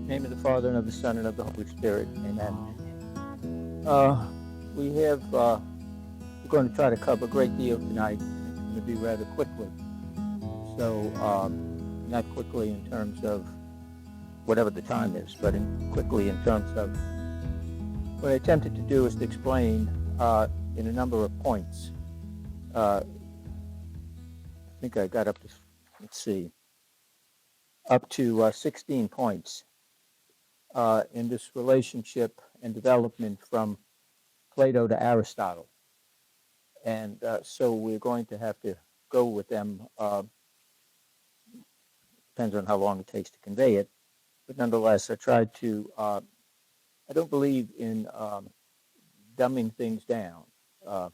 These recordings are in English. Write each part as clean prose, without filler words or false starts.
In the name of the Father, and of the Son, and of the Holy Spirit. Amen. Uh, we're going to try to cover a great deal tonight. It's going to be rather quickly. So, not quickly in terms of whatever the time is, but quickly in terms of what I attempted to do is to explain in a number of points. I think I got up to, up to 16 points in this relationship and development from Plato to Aristotle. And so we're going to have to go with them. Depends on how long it takes to convey it. But nonetheless, I tried to, I don't believe in dumbing things down. I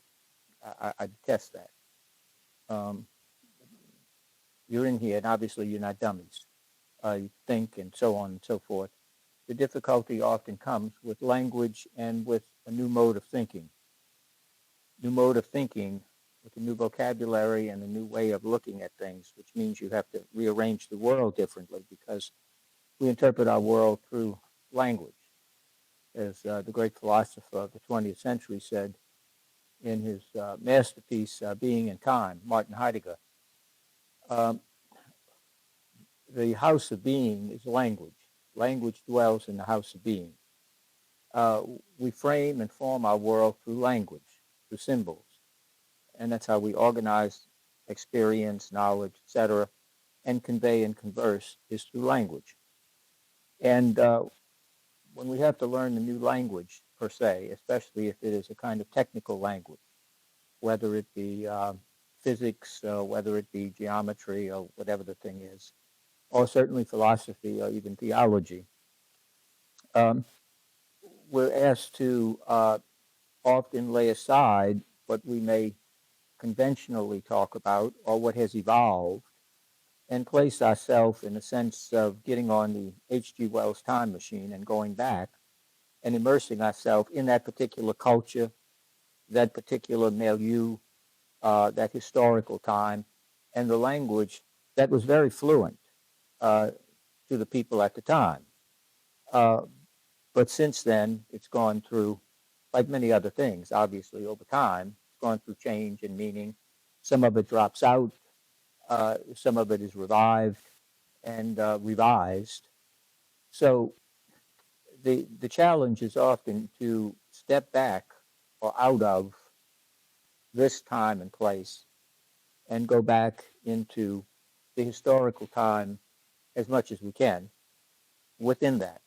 detest that. You're in here, and obviously you're not dummies. You think and so on and so forth. The difficulty often comes with language and with a new mode of thinking. New mode of thinking with a new vocabulary and a new way of looking at things, which means you have to rearrange the world differently because we interpret our world through language. As the great philosopher of the 20th century said in his masterpiece, Being in Time, Martin Heidegger, the house of being is language. Language dwells in the house of being. We frame and form our world through language, through symbols. And that's how we organize experience, knowledge, etc., and convey and converse is through language. And when we have to learn a new language, per se, especially if it is a kind of technical language, whether it be physics, whether it be geometry, or whatever the thing is, or certainly philosophy or even theology, we're asked to often lay aside what we may conventionally talk about or what has evolved and place ourselves in a sense of getting on the H.G. Wells time machine and going back and immersing ourselves in that particular culture, that particular milieu, that historical time, and the language that was very fluent to the people at the time. But since then, it's gone through, like many other things, obviously, over time, it's gone through change and meaning. Some of it drops out. Some of it is revived and revised. So the challenge is often to step back or out of this time and place and go back into the historical time as much as we can within that.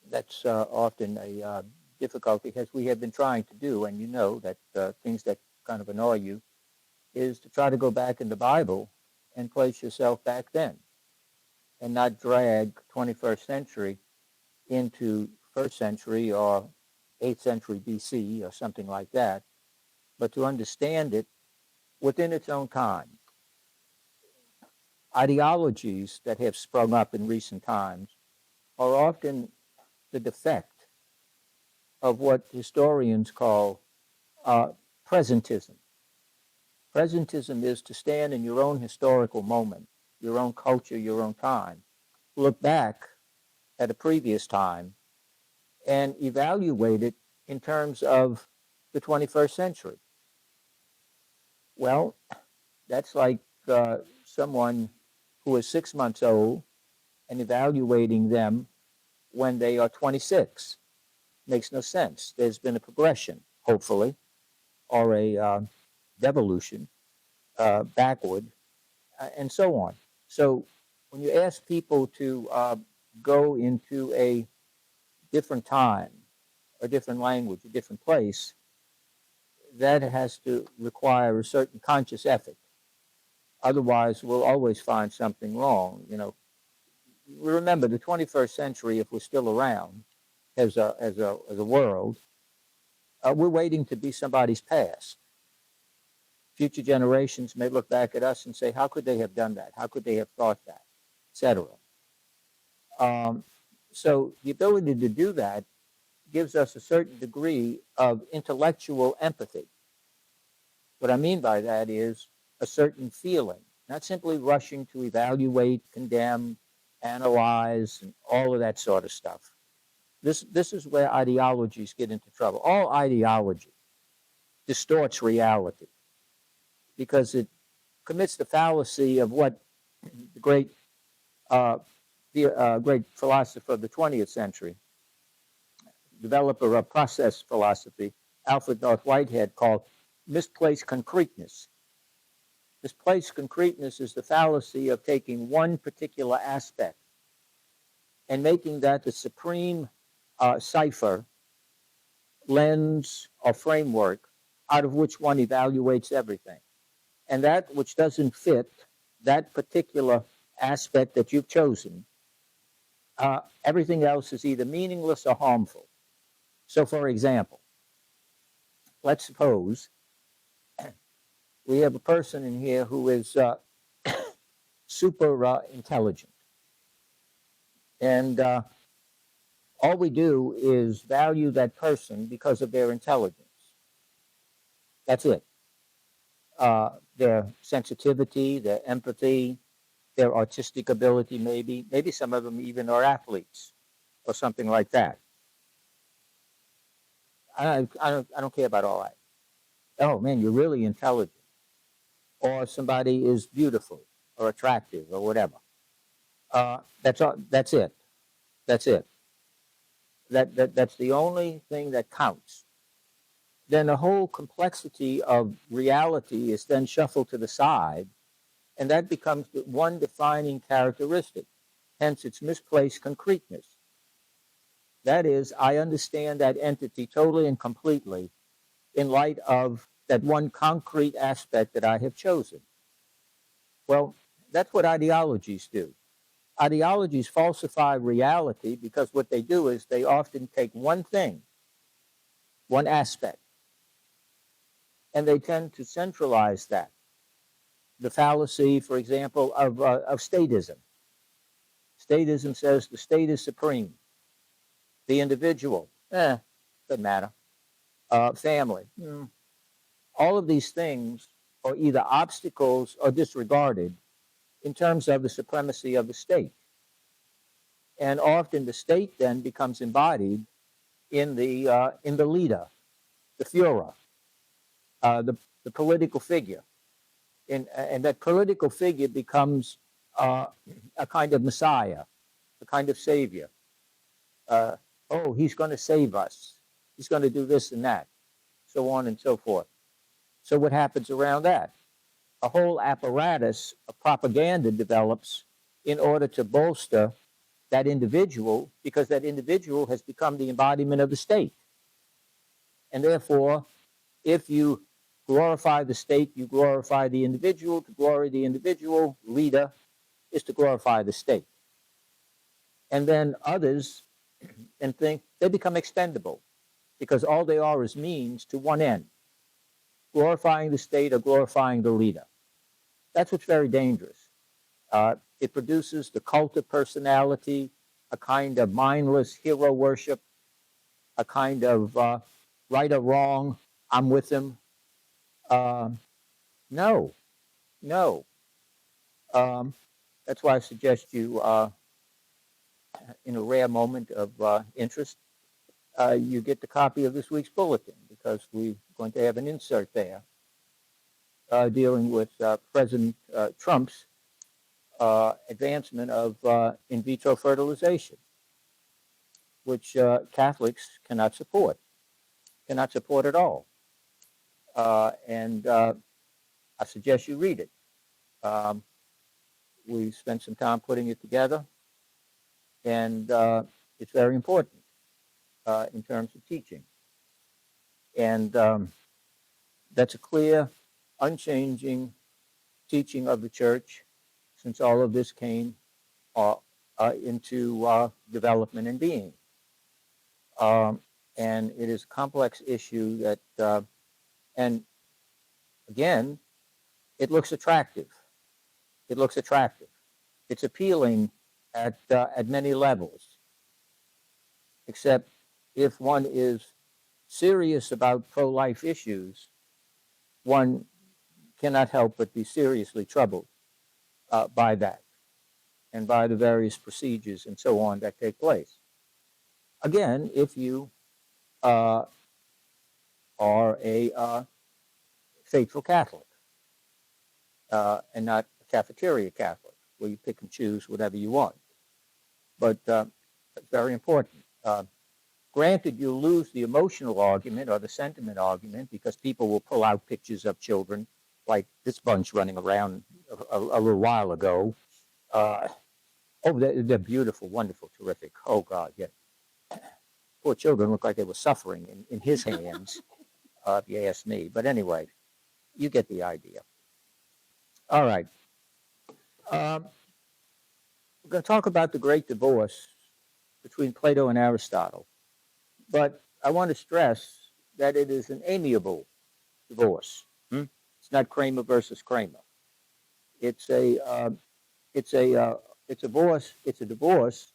That's often a difficulty, as we have been trying to do, and you know that things that kind of annoy you is to try to go back in the Bible and place yourself back then and not drag 21st century into 1st century or 8th century BC or something like that, but to understand it within its own time. Ideologies that have sprung up in recent times are often the defect of what historians call presentism. Presentism is to stand in your own historical moment, your own culture, your own time, look back at a previous time and evaluate it in terms of the 21st century. Well, that's like someone who is 6 months old and evaluating them when they are 26. Makes no sense. There's been a progression, hopefully, or a devolution backward, and so on. So when you ask people to go into a different time, a different language, a different place, that has to require a certain conscious effort. Otherwise, we'll always find something wrong. You know, remember the 21st century, if we're still around as a world, we're waiting to be somebody's past. Future generations may look back at us and say, how could they have done that? How could they have thought that, etc. So the ability to do that gives us a certain degree of intellectual empathy. What I mean by that is a certain feeling, not simply rushing to evaluate, condemn, analyze, and all of that sort of stuff. This is where ideologies get into trouble. All ideology distorts reality because it commits the fallacy of what the great great philosopher of the 20th century, developer of process philosophy, Alfred North Whitehead, called misplaced concreteness. Misplaced concreteness is the fallacy of taking one particular aspect and making that the supreme cipher, lens, or framework out of which one evaluates everything. And that which doesn't fit that particular aspect that you've chosen, everything else is either meaningless or harmful. So, for example, let's suppose we have a person in here who is super intelligent. And all we do is value that person because of their intelligence. That's it. Their sensitivity, their empathy, their artistic ability, maybe some of them even are athletes or something like that. I don't care about all that. Oh man, you're really intelligent. Or somebody is beautiful or attractive or whatever. That's all. That's it. That's it. That's the only thing that counts. Then the whole complexity of reality is then shuffled to the side, and that becomes the one defining characteristic. Hence, its misplaced concreteness. That is, I understand that entity totally and completely in light of that one concrete aspect that I have chosen. Well, that's what ideologies do. Ideologies falsify reality because what they do is they often take one thing, one aspect, and they tend to centralize that. The fallacy, for example, of statism. Statism says the state is supreme. The individual, doesn't matter. Family, all of these things are either obstacles or disregarded in terms of the supremacy of the state. And often the state then becomes embodied in the leader, the Führer, the political figure. And that political figure becomes a kind of messiah, a kind of savior. Oh, he's going to save us. He's going to do this and that, so on and so forth. So what happens around that? A whole apparatus of propaganda develops in order to bolster that individual, because that individual has become the embodiment of the state. And therefore, if you glorify the state, you glorify the individual. To glory the individual leader is to glorify the state. And then others and think they become expendable because all they are is means to one end, glorifying the state or glorifying the leader. That's what's very dangerous. It produces the cult of personality, a kind of mindless hero worship, a kind of right or wrong, I'm with him. No. That's why I suggest you, in a rare moment of interest, you get the copy of this week's bulletin, because we're going to have an insert there dealing with President Trump's advancement of in vitro fertilization, which Catholics cannot support at all. And I suggest you read it. We spent some time putting it together, and it's very important in terms of teaching. And that's a clear, unchanging teaching of the Church since all of this came into development and being. And it is a complex issue that, and again, it looks attractive. It's appealing at many levels, except if one is serious about pro-life issues, one cannot help but be seriously troubled by that. and by the various procedures and so on that take place. Again, if you are a faithful Catholic and not a cafeteria Catholic, where you pick and choose whatever you want. But it's very important. Granted, you'll lose the emotional argument or the sentiment argument because people will pull out pictures of children like this bunch running around a little while ago. Oh, they're beautiful, wonderful, terrific. Oh, God, yeah. Poor children look like they were suffering in his hands, if you ask me. But anyway, you get the idea. All right. We're going to talk about the great divorce between Plato and Aristotle. But I want to stress that it is an amiable divorce. It's not Kramer versus Kramer. It's a divorce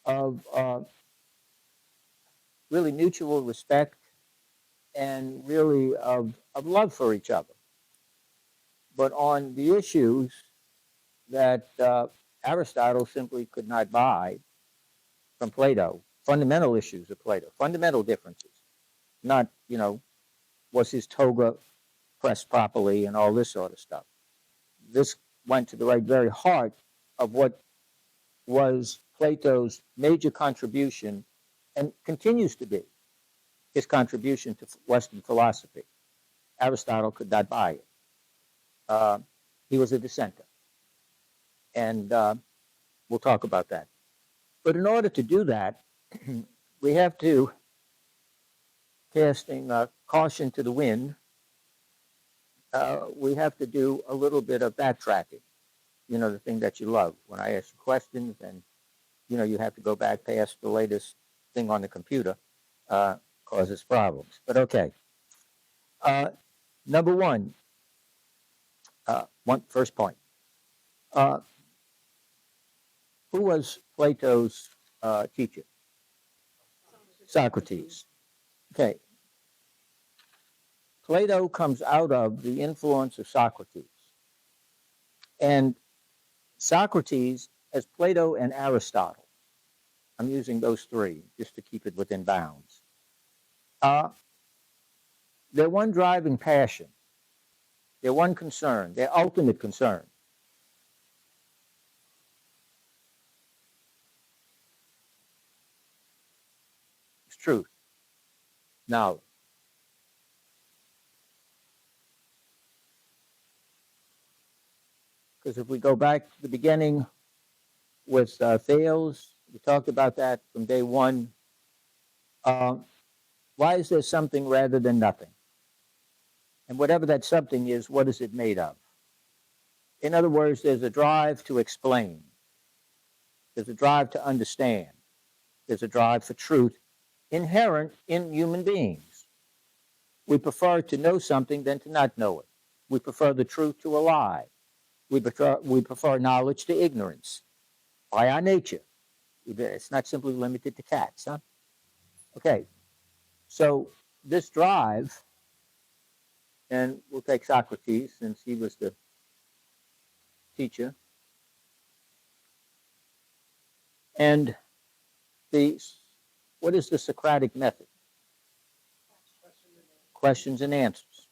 of really mutual respect and really of love for each other. But on the issues that Aristotle simply could not buy from Plato, fundamental issues of Plato, fundamental differences, not, was his toga pressed properly and all this sort of stuff. This went to the very heart of what was Plato's major contribution and continues to be his contribution to Western philosophy. Aristotle could not buy it. He was a dissenter. And we'll talk about that. But in order to do that, we have to, casting caution to the wind, we have to do a little bit of backtracking. The thing that you love. When I ask you questions and, you have to go back past the latest thing on the computer, causes problems. But okay. Number one, first point. Who was Plato's teacher? Socrates. Okay. Plato comes out of the influence of Socrates. And Socrates, as Plato and Aristotle, I'm using those three just to keep it within bounds. Their one driving passion, their one concern, their ultimate concern, is truth, knowledge. Because if we go back to the beginning with Thales, we talked about that from day one. Why is there something rather than nothing? And whatever that something is, what is it made of? In other words, there's a drive to explain. There's a drive to understand. There's a drive for truth inherent in human beings. We prefer to know something than to not know it. We prefer the truth to a lie. We prefer knowledge to ignorance by our nature. It's not simply limited to cats, huh? Okay, so this drive, and we'll take Socrates since he was the teacher, and what is the Socratic method? Questions and answers.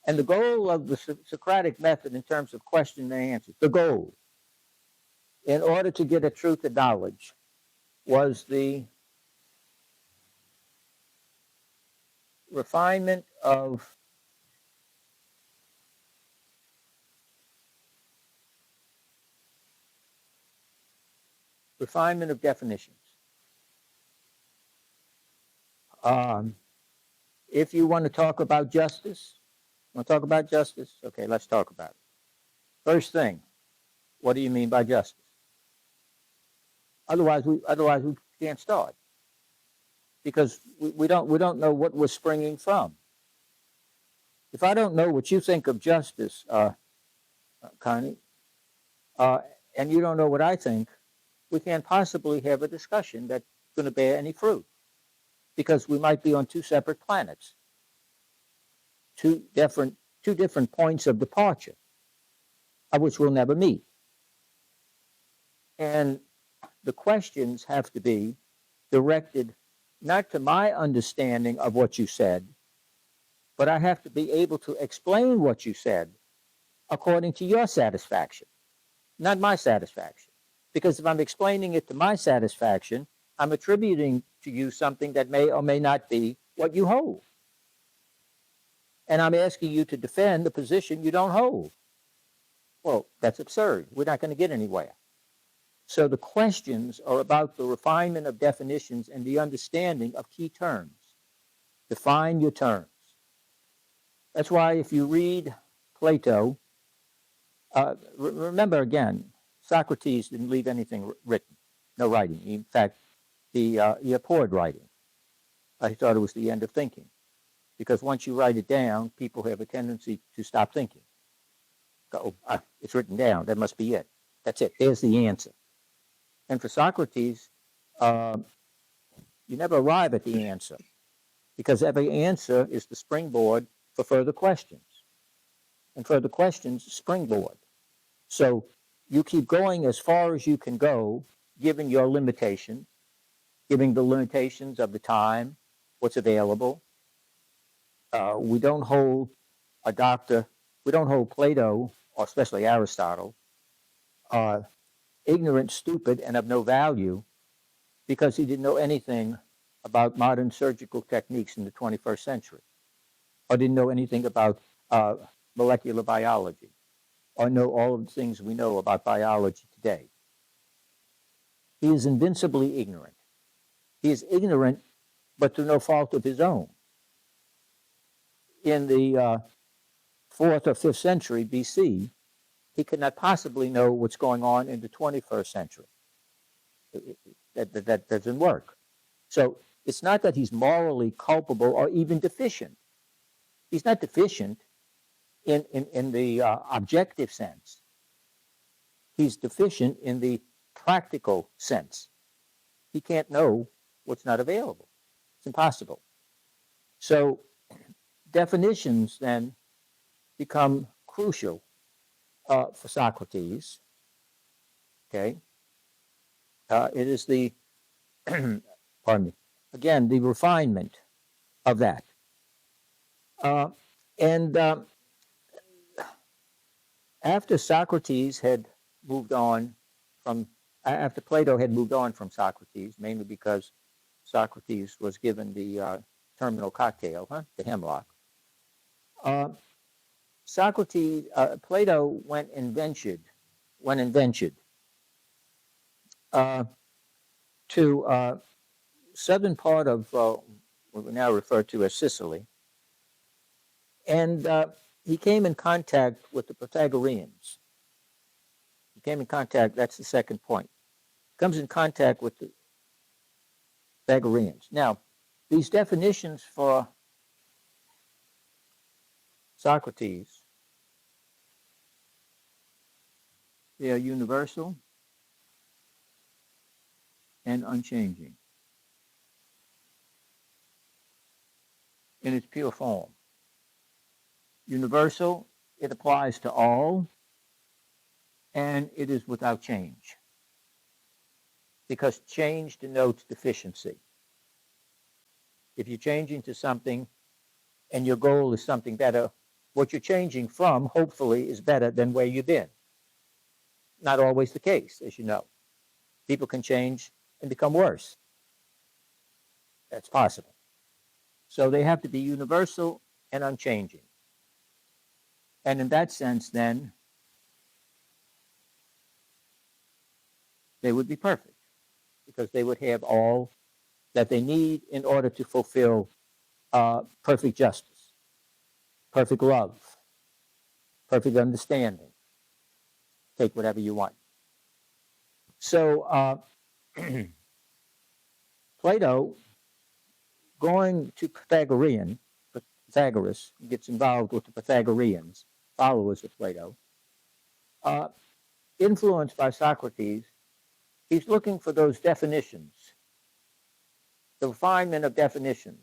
And the goal of the Socratic method in terms of question and answers, the goal, in order to get a truth of knowledge, was the refinement of definitions. If you want to talk about justice, okay, let's talk about it. First thing, what do you mean by justice? Otherwise we can't start, because we don't know what we're springing from. If I don't know what you think of justice, Connie, and you don't know what I think, we can't possibly have a discussion that's going to bear any fruit, because we might be on two separate planets, two different points of departure, of which we'll never meet. And the questions have to be directed not to my understanding of what you said, but I have to be able to explain what you said according to your satisfaction, not my satisfaction. Because if I'm explaining it to my satisfaction, I'm attributing to you something that may or may not be what you hold. And I'm asking you to defend the position you don't hold. Well, that's absurd. We're not going to get anywhere. So the questions are about the refinement of definitions and the understanding of key terms. Define your terms. That's why if you read Plato, remember again, Socrates didn't leave anything written, no writing. In fact, he abhorred writing. He thought it was the end of thinking. Because once you write it down, people have a tendency to stop thinking. Go, it's written down. That must be it. That's it. There's the answer. And for Socrates, you never arrive at the answer because every answer is the springboard for further questions. And further questions springboard. So you keep going as far as you can go, given your limitation, given the limitations of the time, what's available. We don't hold we don't hold Plato, or especially Aristotle, ignorant, stupid, and of no value because he didn't know anything about modern surgical techniques in the 21st century, or didn't know anything about molecular biology, or know all of the things we know about biology today. He is invincibly ignorant. He is ignorant, but through no fault of his own. In the 4th or 5th century BC, he could not possibly know what's going on in the 21st century. That doesn't work. So it's not that he's morally culpable or even deficient. He's not deficient in the objective sense. He's deficient in the practical sense. He can't know what's not available. It's impossible. So definitions then become crucial for Socrates. Okay, it is the pardon me. Again, the refinement of that, and after Socrates had moved on from, after Plato had moved on from Socrates, mainly because Socrates was given the terminal cocktail, the hemlock. Plato went and ventured to southern part of what we now refer to as Sicily, and he came in contact with the Pythagoreans. He came in contact, that's the second point. Comes in contact with the Pythagoreans. Now, these definitions for Socrates, they are universal and unchanging in its pure form. Universal, it applies to all, and it is without change, because change denotes deficiency. If you're changing to something and your goal is something better, what you're changing from, hopefully, is better than where you've been. Not always the case, as you know. People can change and become worse. That's possible. So they have to be universal and unchanging. And in that sense, then, they would be perfect, because they would have all that they need in order to fulfill perfect justice, perfect love, perfect understanding. Take whatever you want. So Plato, going to Pythagoras, gets involved with the Pythagoreans, followers of Plato, influenced by Socrates. He's looking for those definitions, the refinement of definitions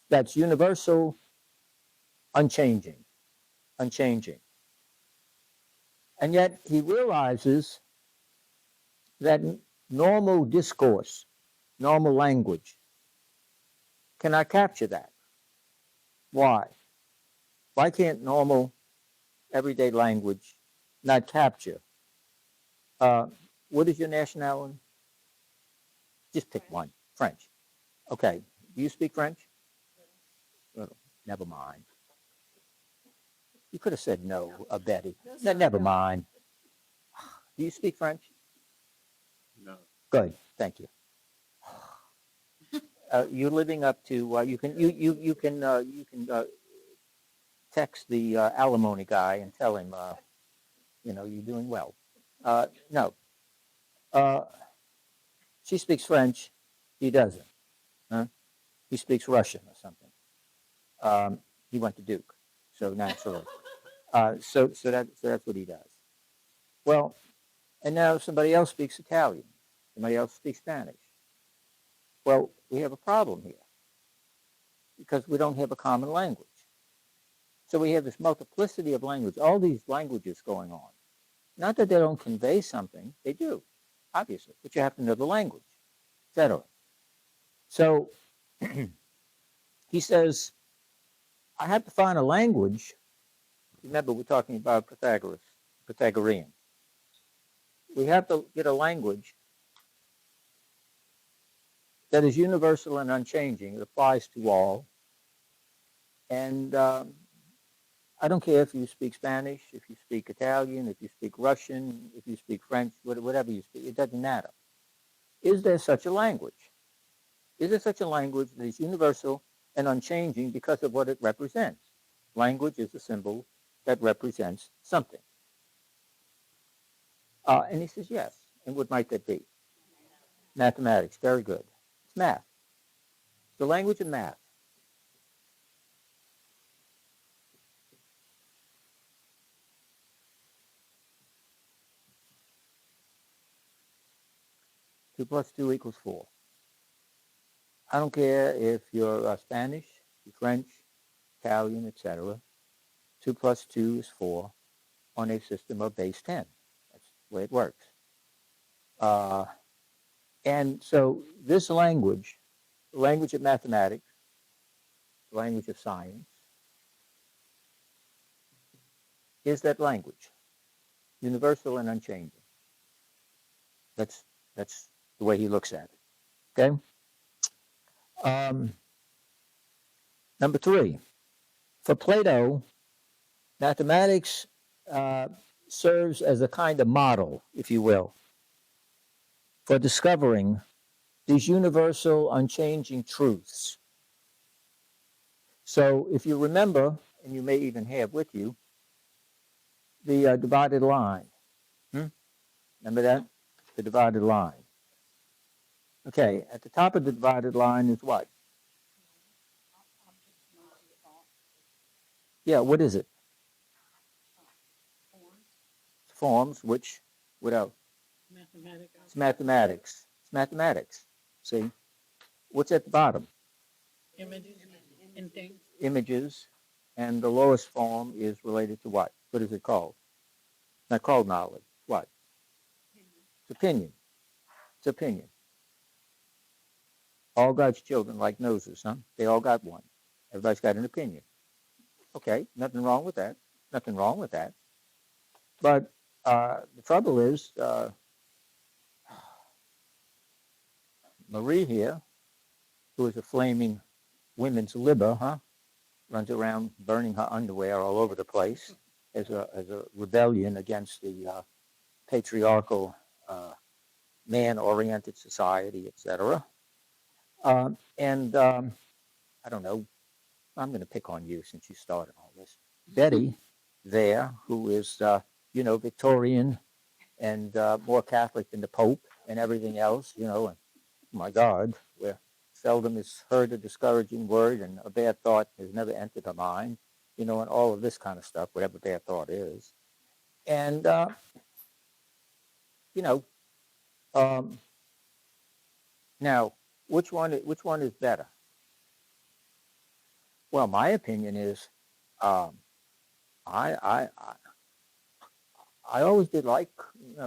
that's universal, unchanging. And yet he realizes that normal discourse, normal language cannot capture that. Why? Why can't normal everyday language not capture? Uh, what is your nationality? Just pick one. French. Okay. Do you speak French? Oh, never mind. You could have said no, Betty. Never mind. Do you speak French? No. Good. Thank you. You're living up to. You can text the alimony guy and tell him, you're doing well. No. Uh, she speaks French. He doesn't. Huh? He speaks Russian or something. He went to Duke, so naturally. So that's what he does. Well, and now somebody else speaks Italian. Somebody else speaks Spanish. Well, we have a problem here because we don't have a common language. So we have this multiplicity of language, all these languages going on. Not that they don't convey something, they do, obviously, but you have to know the language, etc. So he says, I have to find a language. Remember, we're talking about Pythagorean. We have to get a language that is universal and unchanging. It applies to all. And I don't care if you speak Spanish, if you speak Italian, if you speak Russian, if you speak French, whatever you speak, it doesn't matter. Is there such a language? Is there such a language that is universal and unchanging because of what it represents? Language is a symbol that represents something. And he says, yes. And what might that be? Mathematics. Very good. It's math. It's the language of math. Two plus two equals four. I don't care if you're Spanish, you're French, Italian, etc. 2 plus 2 is 4 on a system of base 10. That's the way it works. And so this language, the language of mathematics, the language of science, is that language, universal and unchanging. That's the way he looks at it. Okay. Number 3, for Plato, mathematics serves as a kind of model, if you will, for discovering these universal, unchanging truths. So if you remember, and you may even have with you, the divided line. Remember that? The divided line. Okay, at the top of the divided line is what? Yeah, what is it? Forms, which, what else? Mathematics. It's mathematics. It's mathematics. See? What's at the bottom? Images and things. Images. And the lowest form is related to what? What is it called? It's not called knowledge. What? It's opinion. It's opinion. All God's children like noses, huh? They all got one. Everybody's got an opinion. Okay, nothing wrong with that. Nothing wrong with that. But the trouble is, Marie here, who is a flaming women's libber, huh? Runs around burning her underwear all over the place as a rebellion against the patriarchal, man-oriented society, etc. And I don't know, I'm going to pick on you since you started all this. Betty there, who is, Victorian and more Catholic than the Pope and everything else, and oh my God, where seldom is heard a discouraging word and a bad thought has never entered her mind, and all of this kind of stuff, whatever bad thought is. And, now, which one is better? Well, my opinion is, I I always did like,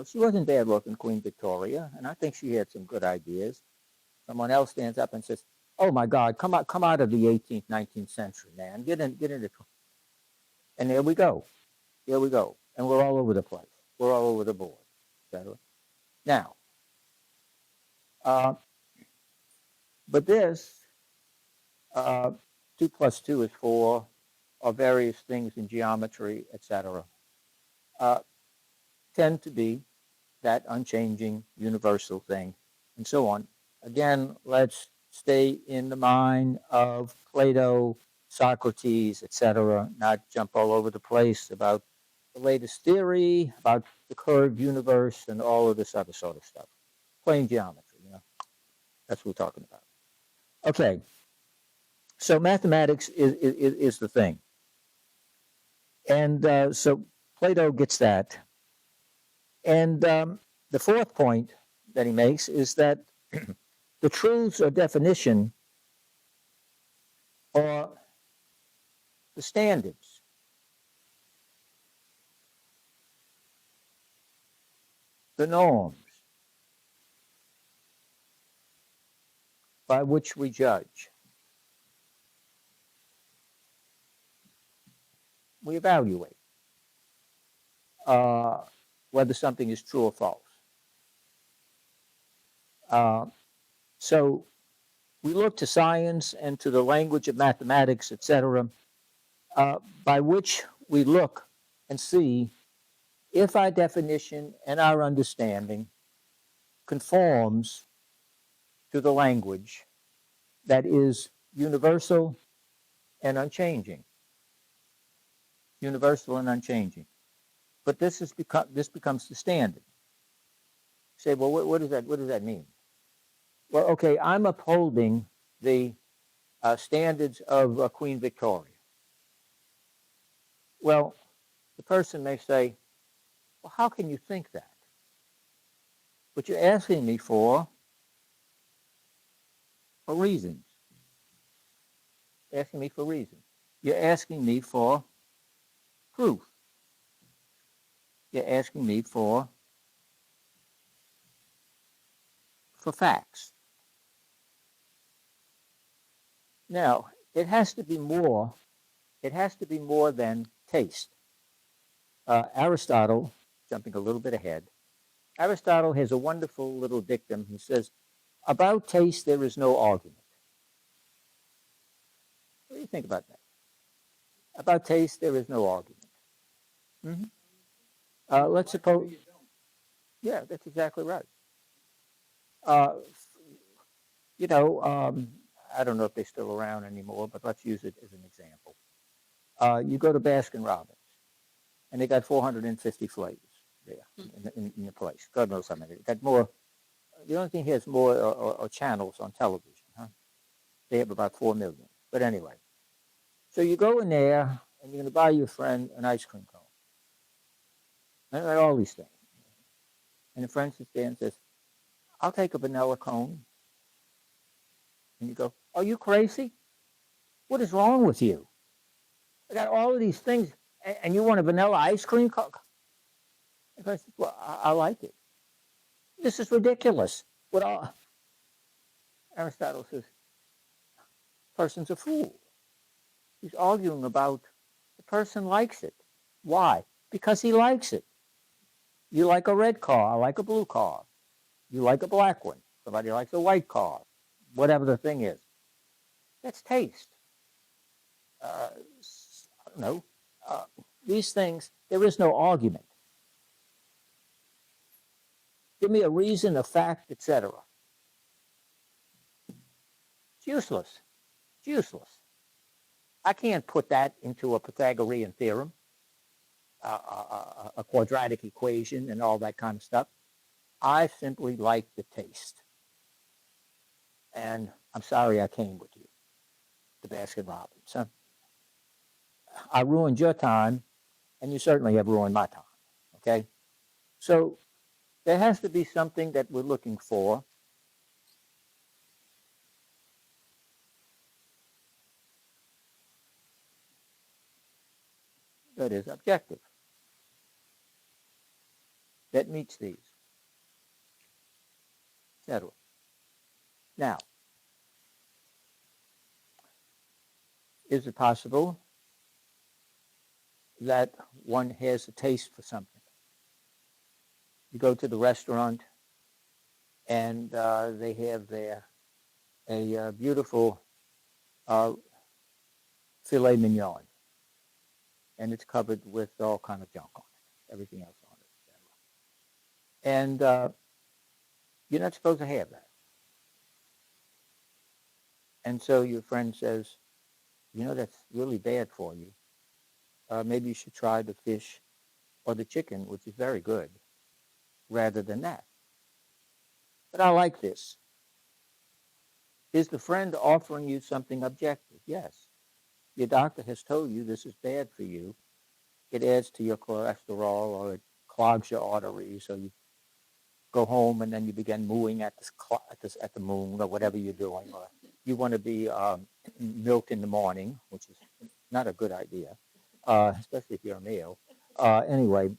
she wasn't bad looking, Queen Victoria, and I think she had some good ideas. Someone else stands up and says, "Oh my God, come out of the 18th, 19th century, man. Get into," and there we go. Here we go. And we're all over the place. We're all over the board, etc. Now, uh, but this, uh, 2 plus 2 is 4, or various things in geometry, etc., uh, tend to be that unchanging universal thing, and so on. Again, let's stay in the mind of Plato, Socrates, etc., not jump all over the place about the latest theory, about the curved universe, and all of this other sort of stuff. Plain geometry, that's what we're talking about. Okay, so mathematics is the thing. And so Plato gets that. And the fourth point that he makes is that the truths or definition are the standards, the norms by which we judge. We evaluate uh, whether something is true or false. Uh, so we look to science and to the language of mathematics, etc., by which we look and see if our definition and our understanding conforms to the language that is universal and unchanging. Universal and unchanging. But this becomes the standard. You say, well, what does that mean? Well, okay, I'm upholding the standards of Queen Victoria. Well, the person may say, well, how can you think that? But you're asking me for reasons. Asking me for reasons. You're asking me for proof. You're asking me for facts. Now, it has to be more. It has to be more than taste. Aristotle, jumping a little bit ahead, Aristotle has a wonderful little dictum. He says, about taste, there is no argument. What do you think about that? About taste, there is no argument. Mm-hmm. Let's suppose, yeah, that's exactly right. Uh, I don't know if they're still around anymore, but let's use it as an example. You go to Baskin Robbins, and they got 450 flavors there in the place. God knows how many. They got more. The only thing here is more channels on television. Huh? They have about 4 million. But anyway, so you go in there, and you're going to buy your friend an ice cream cone. And all these things. And the friend sits there and says, I'll take a vanilla cone. And you go, are you crazy? What is wrong with you? I got all of these things, and you want a vanilla ice cream cone? And I said, well, I like it. This is ridiculous. Aristotle says, person's a fool. He's arguing about the person likes it. Why? Because he likes it. You like a red car, I like a blue car. You like a black one. Somebody likes a white car. Whatever the thing is. That's taste. I don't know. These things, there is no argument. Give me a reason, a fact, etc. It's useless. It's useless. I can't put that into a Pythagorean theorem, a quadratic equation, and all that kind of stuff. I simply like the taste. And I'm sorry I came with you to Baskin Robbins. Huh? I ruined your time, and you certainly have ruined my time. Okay? So there has to be something that we're looking for that is objective. that meets these, etc. Now, is it possible that one has a taste for something? You go to the restaurant and they have there a beautiful filet mignon, and it's covered with all kind of junk on it, everything else on it, etc. And you're not supposed to have that. And so your friend says, that's really bad for you. Maybe you should try the fish or the chicken, which is very good, rather than that. But I like this. Is the friend offering you something objective? Yes. Your doctor has told you this is bad for you. It adds to your cholesterol, or it clogs your arteries, or you go home and then you begin mooing at the moon, or whatever you're doing, or you want to be milked in the morning, which is not a good idea, especially if you're a male. Anyway,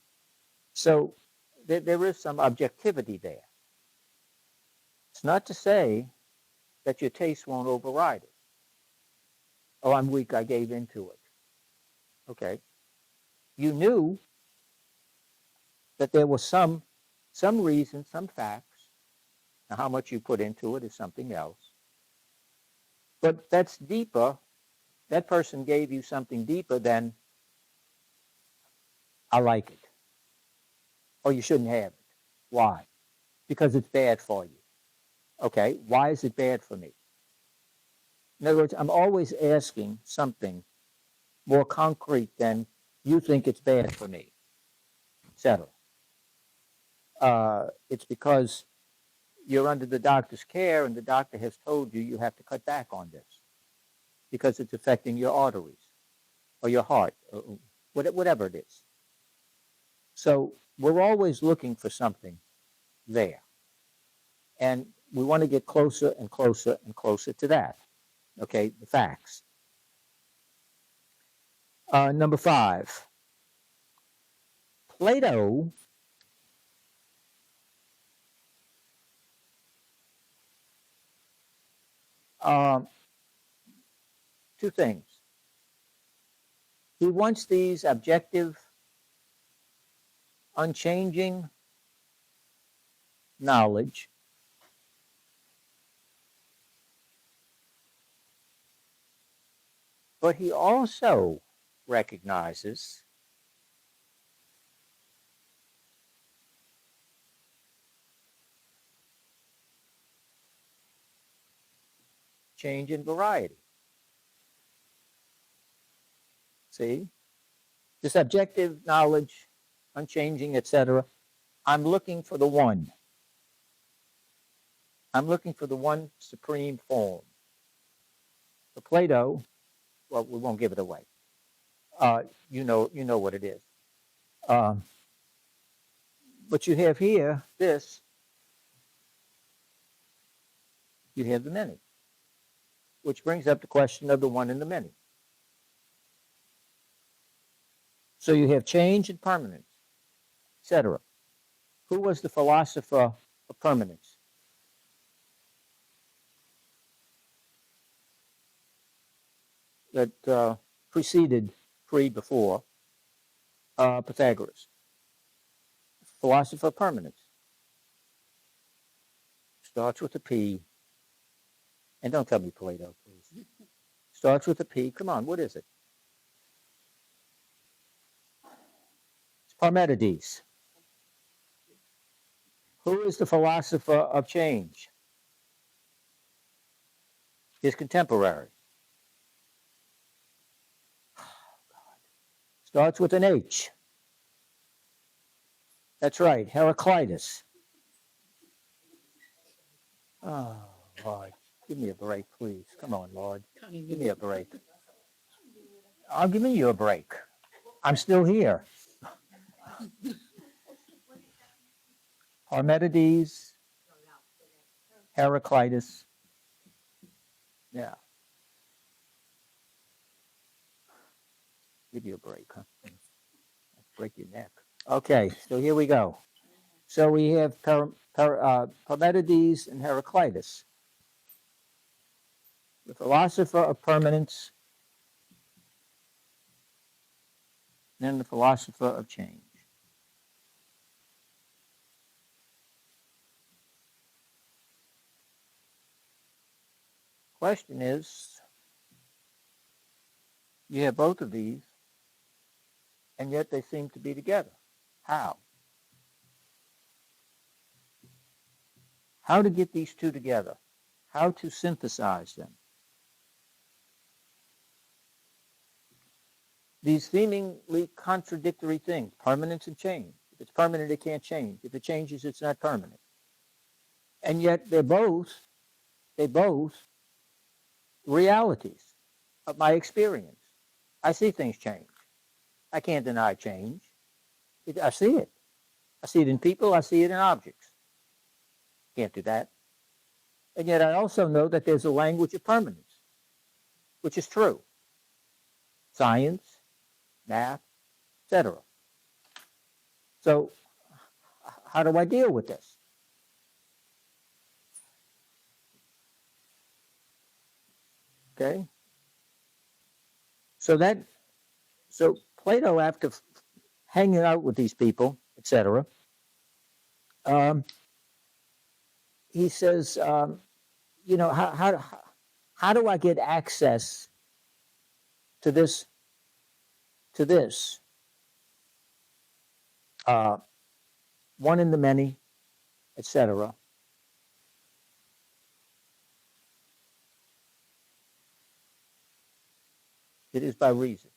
so there is some objectivity there. It's not to say that your taste won't override it. Oh, I'm weak, I gave into it. Okay. You knew that there was some reason, some facts. Now, how much you put into it is something else. But that's deeper. That person gave you something deeper than, I like it. Or you shouldn't have it. Why? Because it's bad for you. Okay, why is it bad for me? In other words, I'm always asking something more concrete than you think it's bad for me, etc. It's because you're under the doctor's care and the doctor has told you you have to cut back on this because it's affecting your arteries or your heart or whatever it is. So we're always looking for something there. And we want to get closer and closer and closer to that. Okay, the facts. Number 5, Plato two things. He wants these objective, unchanging knowledge, but he also recognizes change in variety. See? This objective knowledge, unchanging, etc. I'm looking for the one. I'm looking for the one supreme form. For Plato, well, we won't give it away. You know what it is. But you have here this. You have the many, which brings up the question of the one and the many. So you have change and permanence, etc. Who was the philosopher of permanence? That preceded, before Pythagoras. Philosopher of permanence. Starts with a P. And don't tell me Plato, please. Starts with a P. Come on, what is it? It's Parmenides. Who is the philosopher of change? His contemporary. Starts with an H. That's right, Heraclitus. Oh, Lord, give me a break, please. Come on, Lord. Give me a break. I'll give you a break. I'm still here. Parmenides, Heraclitus. Yeah. Give you a break, huh? Break your neck. Okay, so here we go. So we have Parmenides and Heraclitus, the philosopher of permanence and the philosopher of change. Question is, you have both of these, and yet they seem to be together. How? How to get these two together? How to synthesize them? These seemingly contradictory things, permanence and change. If it's permanent, it can't change. If it changes, it's not permanent. And yet they both realities of my experience. I see things change. I can't deny change. I see it. I see it in people. I see it in objects. Can't do that. And yet I also know that there's a language of permanence, which is true. Science, math, etc. So how do I deal with this? Okay. So Plato, after hanging out with these people, etc., he says, how do I get access to this one in the many, etc. It is by reason.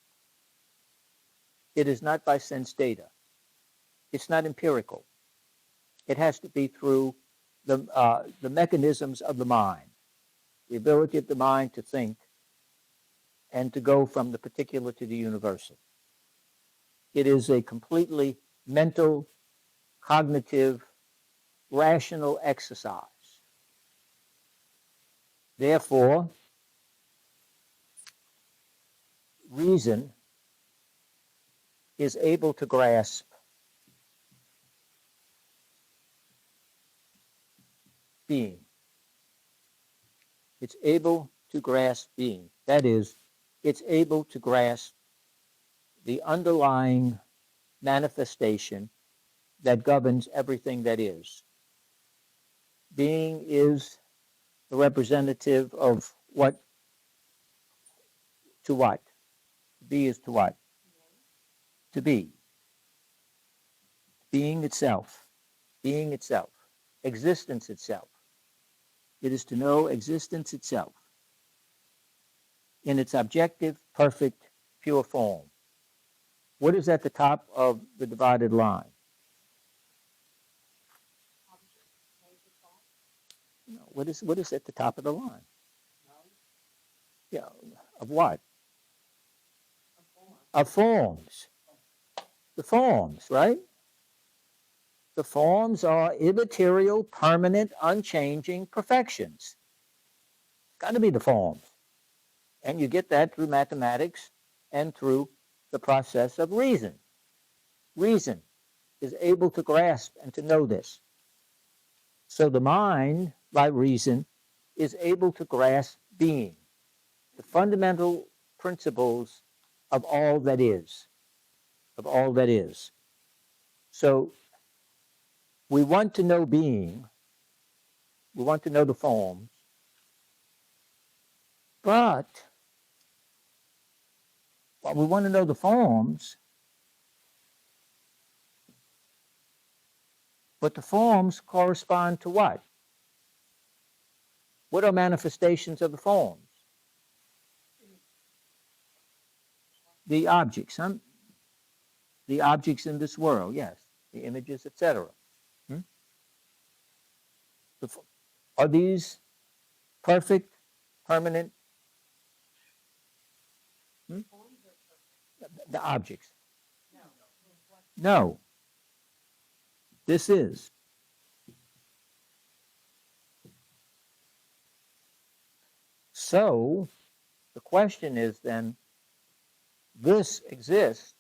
It is not by sense data. It's not empirical. It has to be through the mechanisms of the mind, the ability of the mind to think and to go from the particular to the universal. It is a completely mental, cognitive, rational exercise. Therefore, reason is able to grasp being. It's able to grasp being. That is, it's able to grasp the underlying manifestation that governs everything that is. Being is the representative of what to what? Be is to what? To be. Being itself. Being itself. Existence itself. It is to know existence itself in its objective, perfect, pure form. What is at the top of the divided line? No, what is at the top of the line? Yeah, of what? Of forms. The forms, right? The forms are immaterial, permanent, unchanging perfections. It's got to be the forms. And you get that through mathematics and through the process of reason. Reason is able to grasp and to know this. So the mind, by reason, is able to grasp being, the fundamental principles of all that is, of all that is. So we want to know being, we want to know the forms, but while we want to know the forms, but the forms correspond to what? What are manifestations of the forms? The objects, huh? The objects in this world, yes. The images, etc. Are these perfect, permanent? The objects. No. This is. So the question is then, it exists.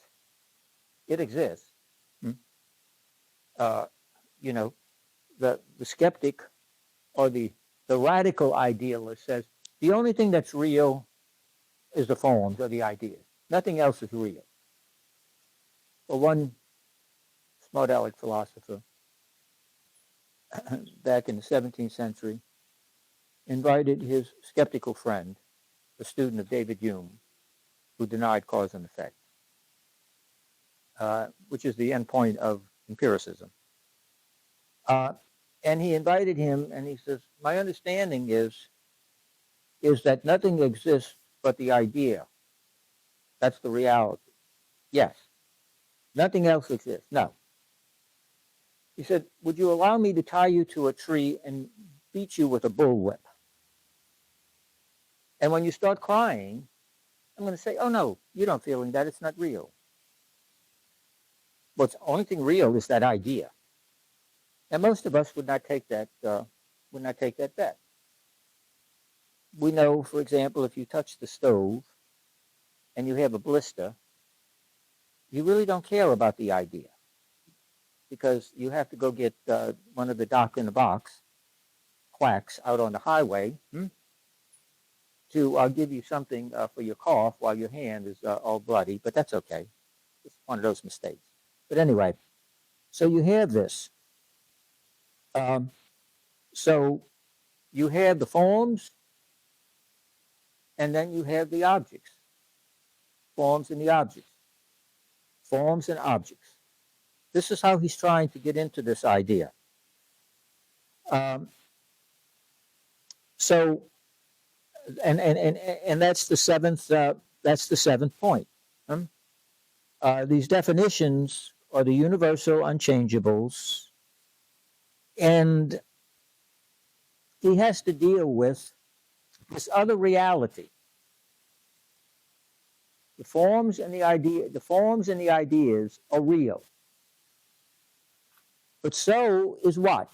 you know, the skeptic or the radical idealist says the only thing that's real is the forms or the ideas. Nothing else is real. Well, one smart aleck philosopher back in the 17th century invited his skeptical friend, a student of David Hume, who denied cause and effect, which is the end point of empiricism. And he invited him, and he says, "My understanding is that nothing exists but the idea. That's the reality. Yes. Nothing else exists. No." He said, "Would you allow me to tie you to a tree and beat you with a bullwhip? And when you start crying, I'm going to say, 'Oh no, you don't feeling that. It's not real.' Well, the only thing real is that idea." And most of us would not take that bet. We know, for example, if you touch the stove and you have a blister, you really don't care about the idea because you have to go get one of the doc in the box quacks out on the highway to give you something for your cough while your hand is all bloody, but that's okay. It's one of those mistakes. But anyway, so you have this. So you have the forms, and then you have the objects. Forms and the objects. Forms and objects. This is how he's trying to get into this idea. So, and that's the seventh. That's the seventh point. These definitions are the universal unchangeables, and he has to deal with this other reality. The forms and the ideas are real. But so is what?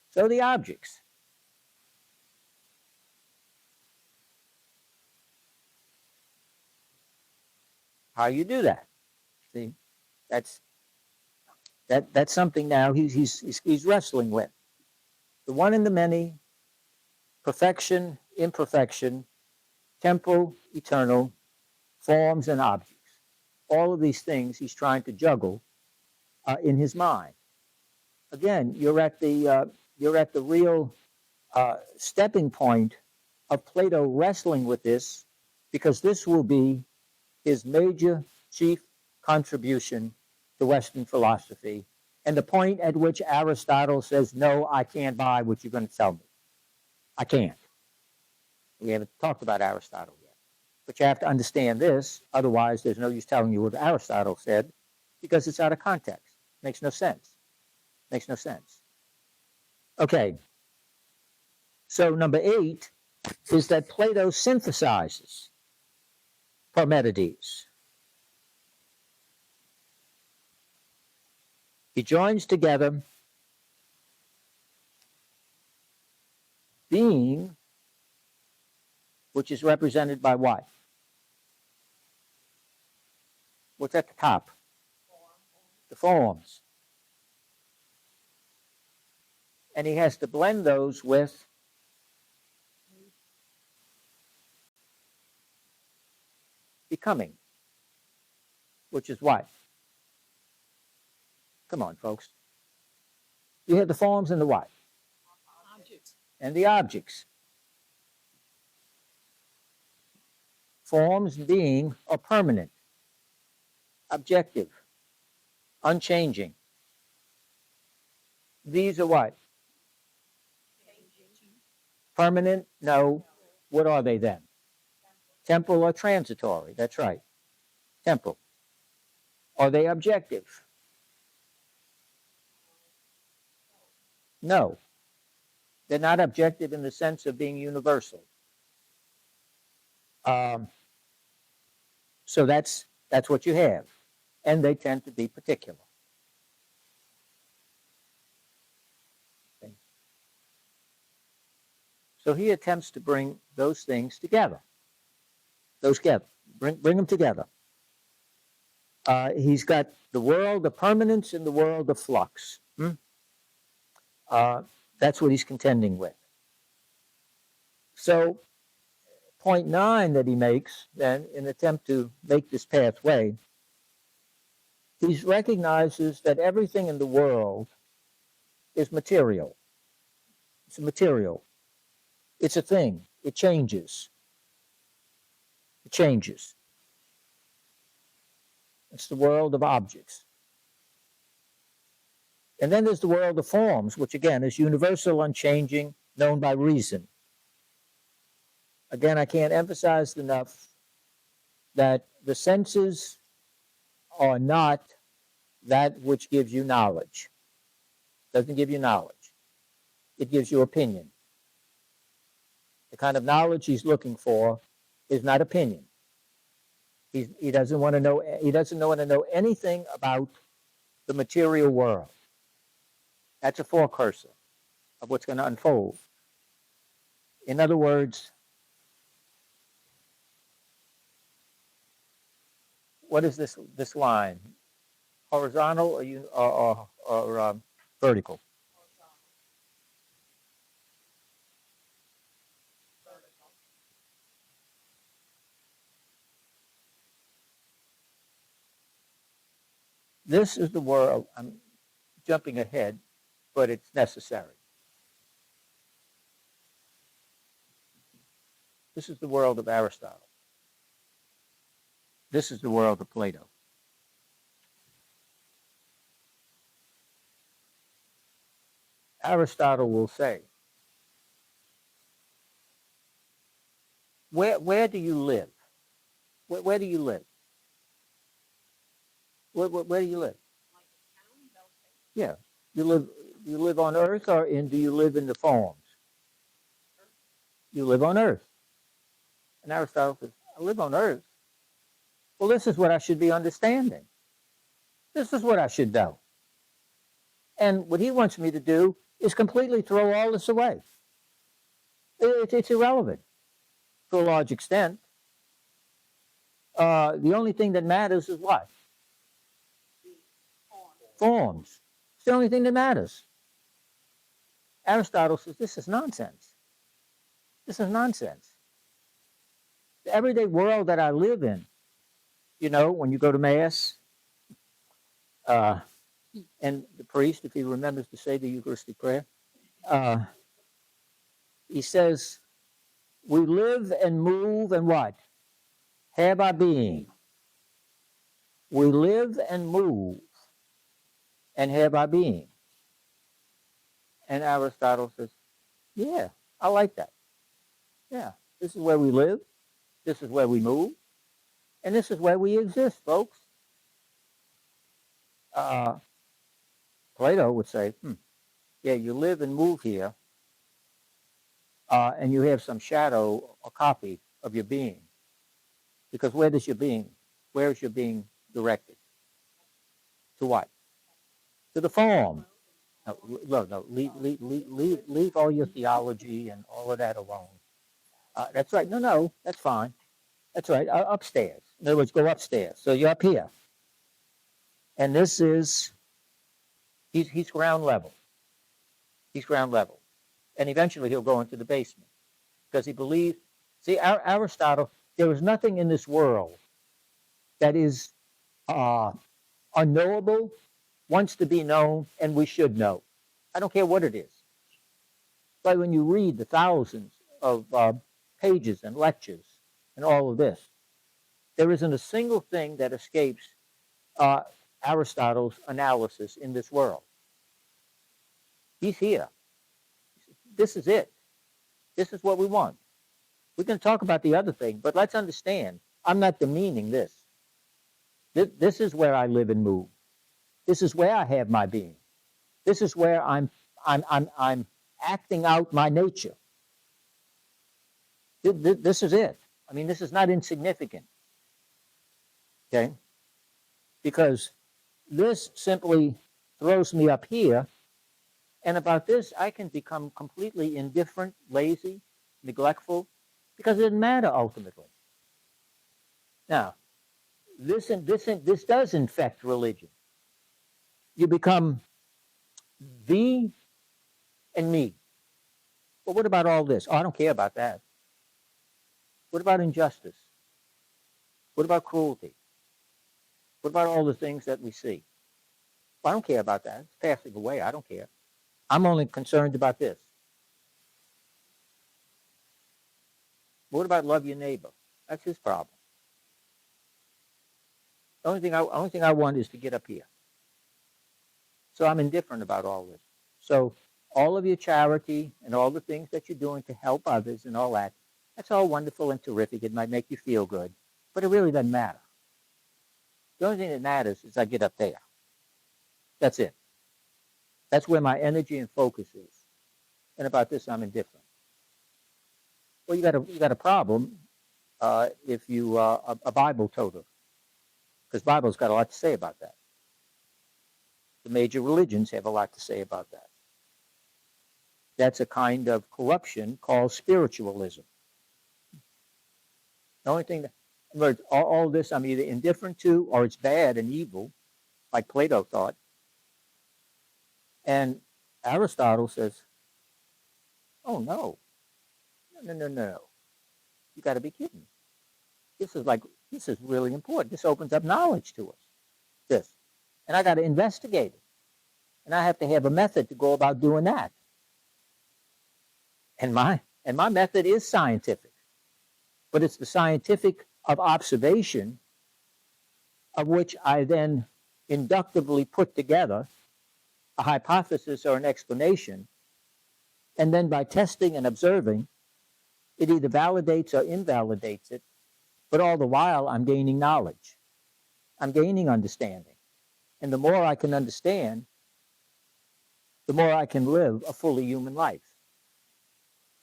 So the objects. How you do that? See, that's something now he's wrestling with. The one and the many, perfection, imperfection, temporal, eternal, forms and objects. All of these things he's trying to juggle in his mind. Again, you're at the real stepping point of Plato wrestling with this, because this will be his major chief contribution to Western philosophy, and the point at which Aristotle says, "No, I can't buy what you're going to tell me. I can't." We haven't talked about Aristotle yet. But you have to understand this, otherwise there's no use telling you what Aristotle said, because it's out of context. Makes no sense. Makes no sense. Okay. So number 8 is that Plato synthesizes Parmenides. He joins together being, which is represented by what? What's at the top? The forms. And he has to blend those with becoming, which is what? Come on, folks. You have the forms and the what? Objects. And the objects. Forms being are permanent, objective, unchanging. These are what? Permanent? No. What are they then? Temporal or transitory? That's right. Temporal. Are they objective? No. They're not objective in the sense of being universal. So that's what you have. And they tend to be particular. Okay. So he attempts to bring those things together. Bring them together. He's got the world of permanence and the world of flux. That's what he's contending with. So, point 9 that he makes, then, in an attempt to make this pathway, he recognizes that everything in the world is material. It's a material. It's a thing. It changes. It changes. It's the world of objects. And then there's the world of forms, which again is universal, unchanging, known by reason. Again, I can't emphasize enough that the senses are not that which gives you knowledge. It doesn't give you knowledge. It gives you opinion. The kind of knowledge he's looking for is not opinion. He doesn't want to know. He doesn't want to know anything about the material world. That's a forecursor of what's going to unfold. In other words, what is this line? Horizontal or vertical? This is the world. I'm jumping ahead, but it's necessary. This is the world of Aristotle. This is the world of Plato. Aristotle will say, where do you live? Where do you live? Where do you live? Yeah, you live on Earth, or do you live in the forms? You live on Earth. And Aristotle says, I live on Earth. Well, this is what I should be understanding. This is what I should know. And what he wants me to do is completely throw all this away. It's irrelevant to a large extent. The only thing that matters is what? Forms. It's the only thing that matters. Aristotle says this is nonsense. This is nonsense. The everyday world that I live in, you know, when you go to Mass, and the priest, if he remembers to say the Eucharistic prayer, he says, we live and move and what? Have our being. We live and move and have our being. And Aristotle says, yeah, I like that. Yeah, this is where we live. This is where we move. And this is where we exist, folks. Plato would say, yeah, you live and move here, and you have some shadow or copy of your being. Because where is your being directed? To what? To the form. No, leave all your theology and all of that alone. That's right. No, that's fine. That's right. Upstairs. In other words, go upstairs. So you're up here. And this is, he's ground level. He's ground level. And eventually he'll go into the basement. Because he believes, see, Aristotle, there is nothing in this world that is unknowable, wants to be known, and we should know. I don't care what it is. But when you read the thousands of pages and lectures and all of this, there isn't a single thing that escapes Aristotle's analysis in this world. He's here. This is it. This is what we want. We can talk about the other thing, but let's understand, I'm not demeaning this. This is where I live and move. This is where I have my being. This is where I'm acting out my nature. This is it. I mean, this is not insignificant. Okay? Because this simply throws me up here, and about this I can become completely indifferent, lazy, neglectful, because it doesn't matter ultimately. Now, this does infect religion. You become thee and me. Well, what about all this? Oh, I don't care about that. What about injustice? What about cruelty? What about all the things that we see? Well, I don't care about that. It's passing away. I don't care. I'm only concerned about this. What about love your neighbor? That's his problem. The only thing I want is to get up here. So I'm indifferent about all this. So all of your charity and all the things that you're doing to help others and all that, that's all wonderful and terrific. It might make you feel good, but it really doesn't matter. The only thing that matters is I get up there. That's it. That's where my energy and focus is. And about this, I'm indifferent. Well, you got a problem if you are a Bible toter, because Bible's got a lot to say about that. The major religions have a lot to say about that. That's a kind of corruption called spiritualism. The only thing that, in other words, all this I'm either indifferent to or it's bad and evil, like Plato thought. And Aristotle says, oh no, no. You got to be kidding. This is really important. This opens up knowledge to us. This. And I got to investigate it. And I have to have a method to go about doing that. And my method is scientific. But it's the scientific of observation of which I then inductively put together a hypothesis or an explanation. And then by testing and observing, it either validates or invalidates it. But all the while, I'm gaining knowledge. I'm gaining understanding. And the more I can understand, the more I can live a fully human life.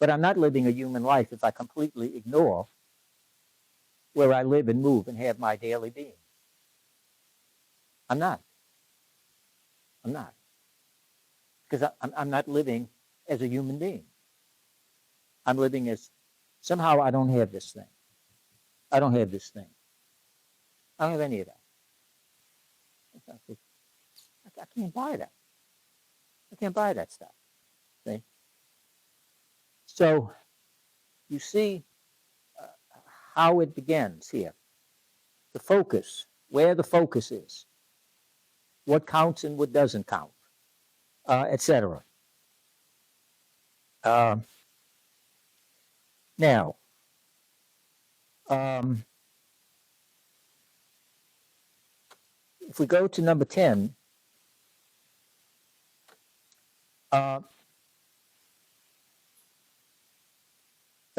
But I'm not living a human life if I completely ignore where I live and move and have my daily being. I'm not. Because I'm not living as a human being. I'm living as, somehow I don't have this thing. I don't have this thing. I don't have any of that. I can't buy that. I can't buy that stuff. See? So you see how it begins here. The focus, where the focus is, what counts and what doesn't count, etc. Now, if we go to number 10, the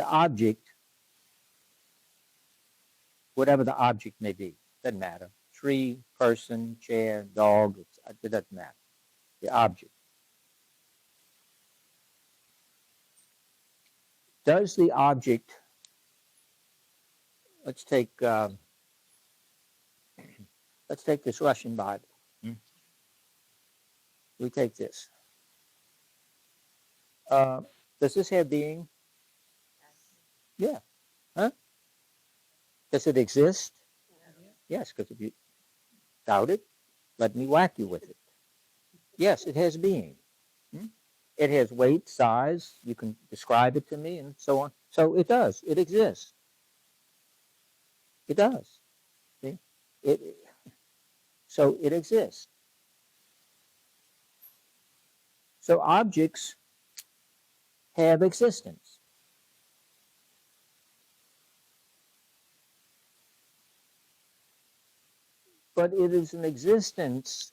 object, whatever the object may be, doesn't matter. Tree, person, chair, dog, it doesn't matter. The object. Does the object, let's take this Russian Bible. We take this. Does this have being? Yeah. Huh? Does it exist? Yes, because if you doubt it, let me whack you with it. Yes, it has being. It has weight, size. You can describe it to me and so on. So it does. It exists. It does. See? So it exists. So objects have existence. But it is an existence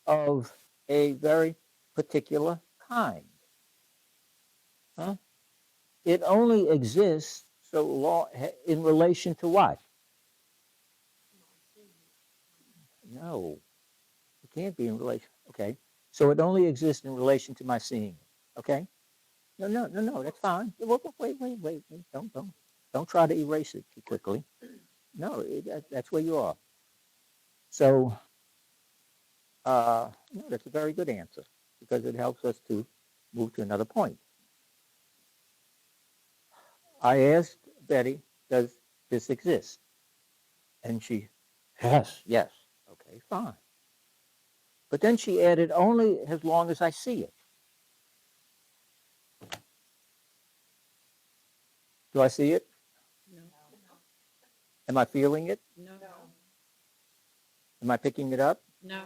of a very particular kind. Huh? It only exists so long in relation to what? No, it can't be in relation. Okay, so it only exists in relation to my seeing it. Okay, no, that's fine. Wait. Don't try to erase it too quickly. No, that's where you are. So, no, that's a very good answer because it helps us to move to another point. I asked Betty, does this exist? And she Yes, yes. Okay, fine. But then she added, only as long as I see it. Do I see it? No. Am I feeling it? No. Am I picking it up? No.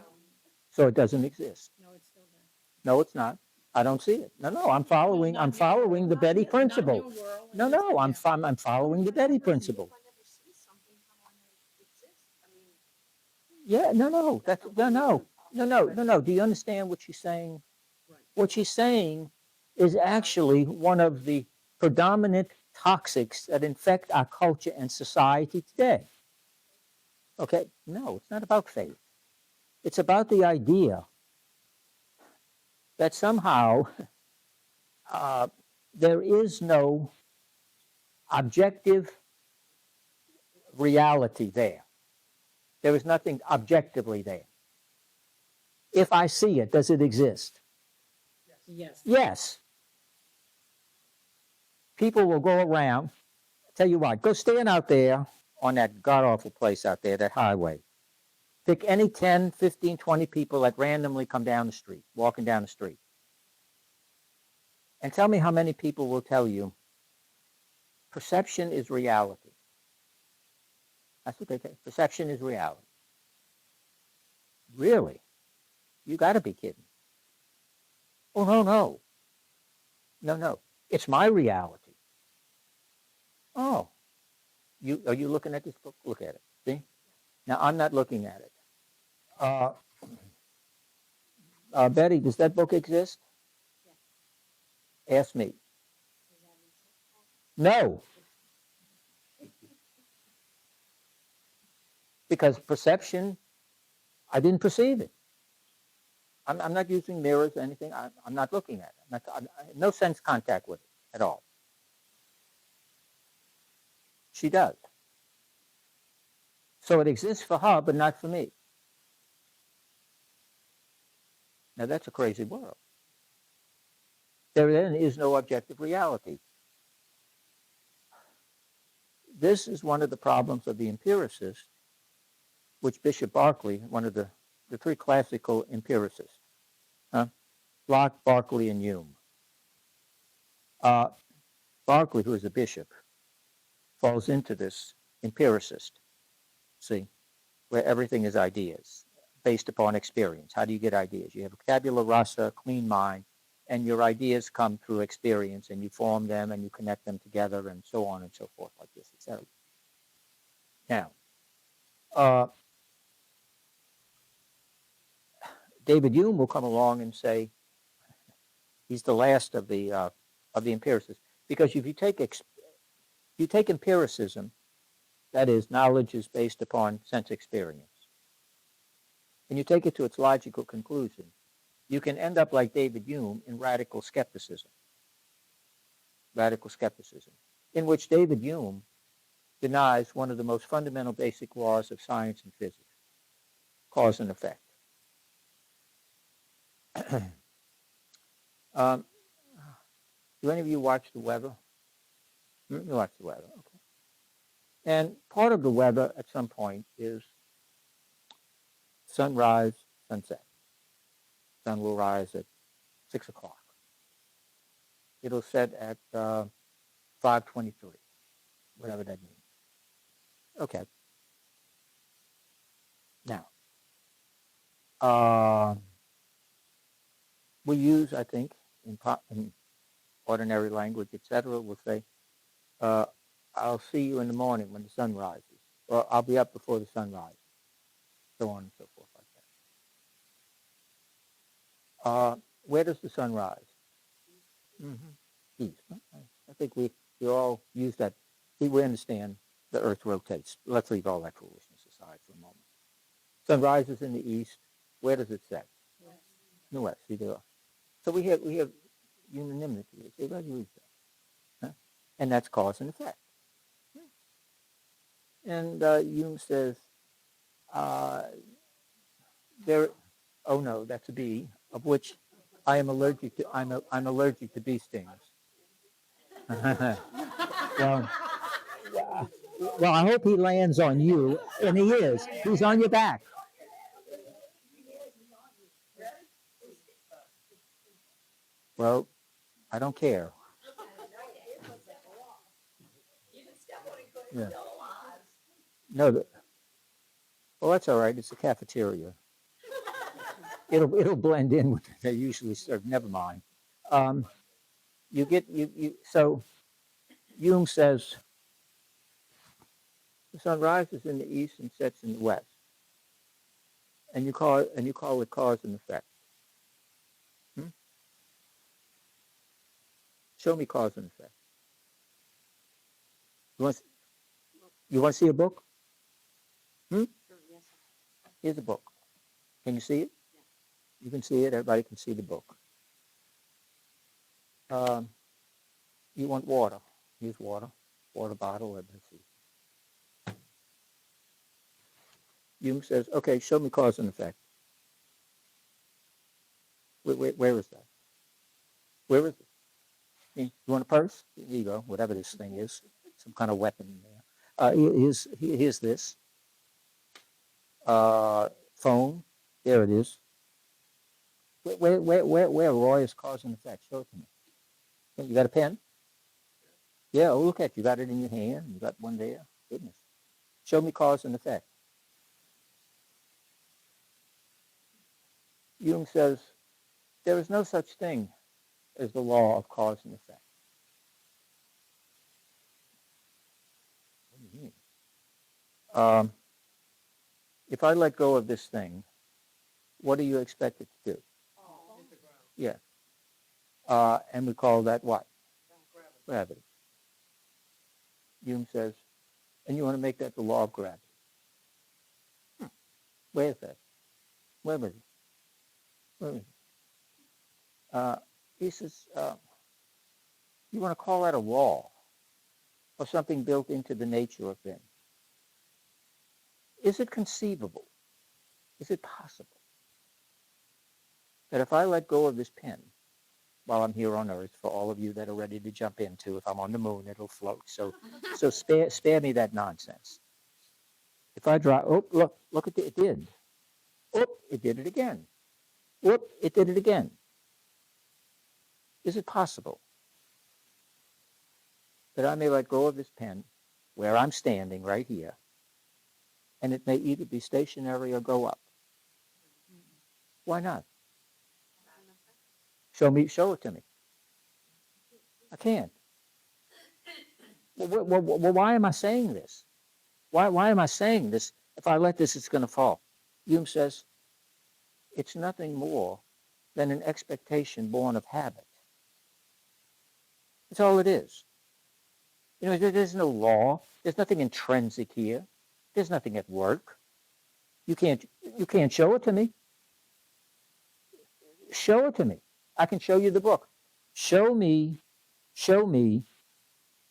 So it doesn't exist. No, it's still there. No, it's not. I don't see it. No, I'm following the Betty principle. No, I'm following the Betty principle. Yeah, no. Do you understand what she's saying? What she's saying is actually one of the predominant toxics that infect our culture and society today. Okay? No, it's not about faith. It's about the idea that somehow uh, there is no objective reality there. There is nothing objectively there. If I see it, does it exist? Yes. Yes. People will go around. Tell you what, go stand out there on that god-awful place out there, that highway. Pick any 10, 15, 20 people that randomly come down the street, walking down the street. And tell me how many people will tell you perception is reality. That's what they say. Perception is reality. Really? You got to be kidding. Oh, no. No. It's my reality. Oh, are you looking at this book? Look at it. See? Now, I'm not looking at it. Betty, does that book exist? Ask me. No. Because perception, I didn't perceive it. I'm not using mirrors or anything. I'm not looking at it. No sense contact with it at all. She does. So it exists for her, but not for me. Now that's a crazy world. There then is no objective reality. This is one of the problems of the empiricists, which Bishop Berkeley, one of the three classical empiricists, Locke, Berkeley, and Hume. Berkeley, who is a bishop, falls into this empiricist, see, where everything is ideas based upon experience. How do you get ideas? You have a tabula rasa, clean mind, and your ideas come through experience, and you form them, and you connect them together, and so on and so forth, like this, etc. Now, David Hume will come along and say he's the last of the empiricists, because if you take empiricism, that is, knowledge is based upon sense experience, and you take it to its logical conclusion, you can end up like David Hume in radical skepticism, in which David Hume denies one of the most fundamental basic laws of science and physics, cause and effect. Do any of you watch the weather? You watch the weather, okay. And part of the weather at some point is sunrise, sunset. Sun will rise at 6 o'clock. It'll set at 5:23, whatever that means. Okay. Now, we use, I think, in ordinary language, etc., we'll say, I'll see you in the morning when the sun rises, or I'll be up before the sun rises, so on and so forth like that. Where does the sun rise? East. I think we all use that. We understand the earth rotates. Let's leave all that foolishness aside for a moment. Sun rises in the east. Where does it set? West. In the west. See there. So we have unanimity. Everybody reads that. Huh? And that's cause and effect. And Hume says, there, oh no, that's a bee, of which I am allergic to, I'm allergic to bee stings. Well, Well, I hope he lands on you, and he is. He's on your back. Well, I don't care. Yeah. No, well, that's all right. It's a cafeteria. It'll blend in with they usually serve. Never mind. Um, so Hume says the sun rises in the east and sets in the west, and you call it cause and effect. Hmm? Show me cause and effect. You want to see a book? Hmm? Here's a book. Can you see it? You can see it. Everybody can see the book. Um, you want water? Here's water. Water bottle. Let's see. Hume says, okay, show me cause and effect. Where is that? Where is it? You want a purse? Here you go. Whatever this thing is, some kind of weapon in there. Here's this phone. There it is. Where Roy is cause and effect? Show it to me. You got a pen? Yeah. Oh, look at you. Got it in your hand. You got one there. Goodness. Show me cause and effect. Hume says there is no such thing as the law of cause and effect. What do you mean? If I let go of this thing, what do you expect it to do? Yeah. And we call that what? Gravity. Hume says, and you want to make that the law of gravity. Where is that? Where is it? Where is it? He says, you want to call that a law or something built into the nature of things. Is it conceivable? Is it possible that if I let go of this pen while I'm here on Earth, for all of you that are ready to jump into, if I'm on the moon, it'll float. So spare me that nonsense. If I drop, oh, look at it did. Oh, it did it again. Whoop, it did it again. Is it possible that I may let go of this pen where I'm standing right here, and it may either be stationary or go up? Why not? Show it to me. I can't. Well, why am I saying this? Why am I saying this? If I let this, it's going to fall. Hume says it's nothing more than an expectation born of habit. That's all it is. You know, there's no law. There's nothing intrinsic here. There's nothing at work. You can't show it to me. Show it to me. I can show you the book. Show me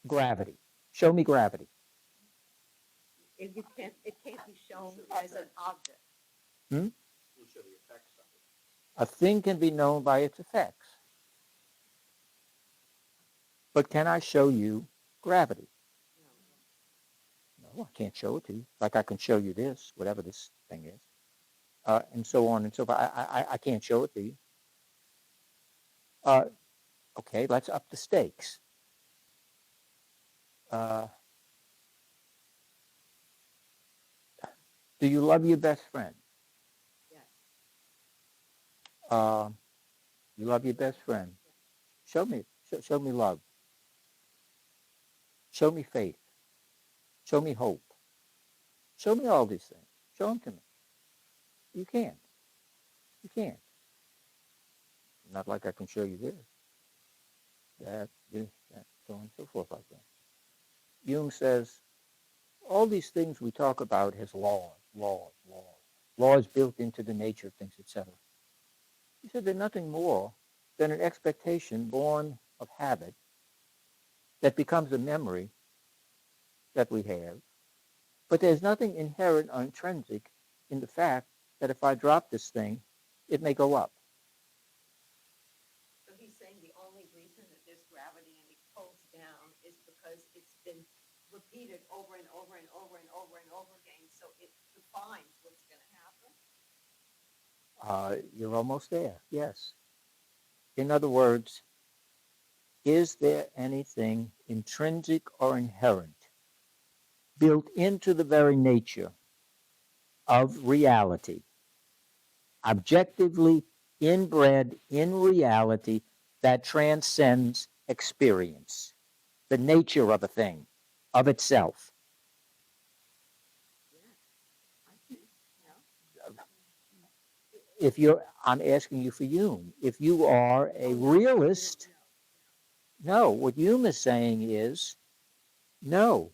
gravity. Show me gravity. It can't be shown as an object. Hmm? A thing can be known by its effects. But can I show you gravity? No, I can't show it to you. Like I can show you this, whatever this thing is, and so on and so forth. I can't show it to you. Okay, let's up the stakes. Do you love your best friend? Yes. You love your best friend. Show me love. Show me faith. Show me hope. Show me all these things. Show them to me. You can't. You can't. Not like I can show you this, that, so on and so forth like that. Hume says all these things we talk about as laws built into the nature of things, etc. He said they're nothing more than an expectation born of habit that becomes a memory that we have. But there's nothing inherent or intrinsic in the fact that if I drop this thing, it may go up. So he's saying the only reason that there's gravity and it pulls down is because it's been repeated over and over and over and over and over again, so it defines what's going to happen. You're almost there, yes. In other words, is there anything intrinsic or inherent, built into the very nature of reality, objectively inbred in reality, that transcends experience, the nature of a thing, of itself? I think, If you're, I'm asking you for Hume. If you are a realist, no, what Hume is saying is, no,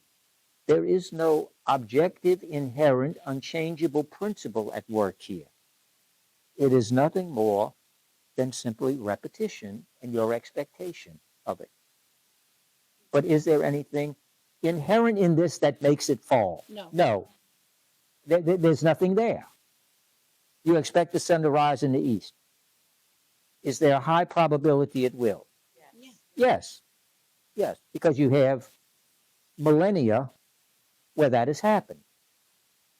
there is no objective, inherent, unchangeable principle at work here. It is nothing more than simply repetition and your expectation of it. But is there anything inherent in this that makes it fall? No. No. There's nothing there. You expect the sun to rise in the east. Is there a high probability it will? yes. Yes. Yes, because you have millennia where that has happened.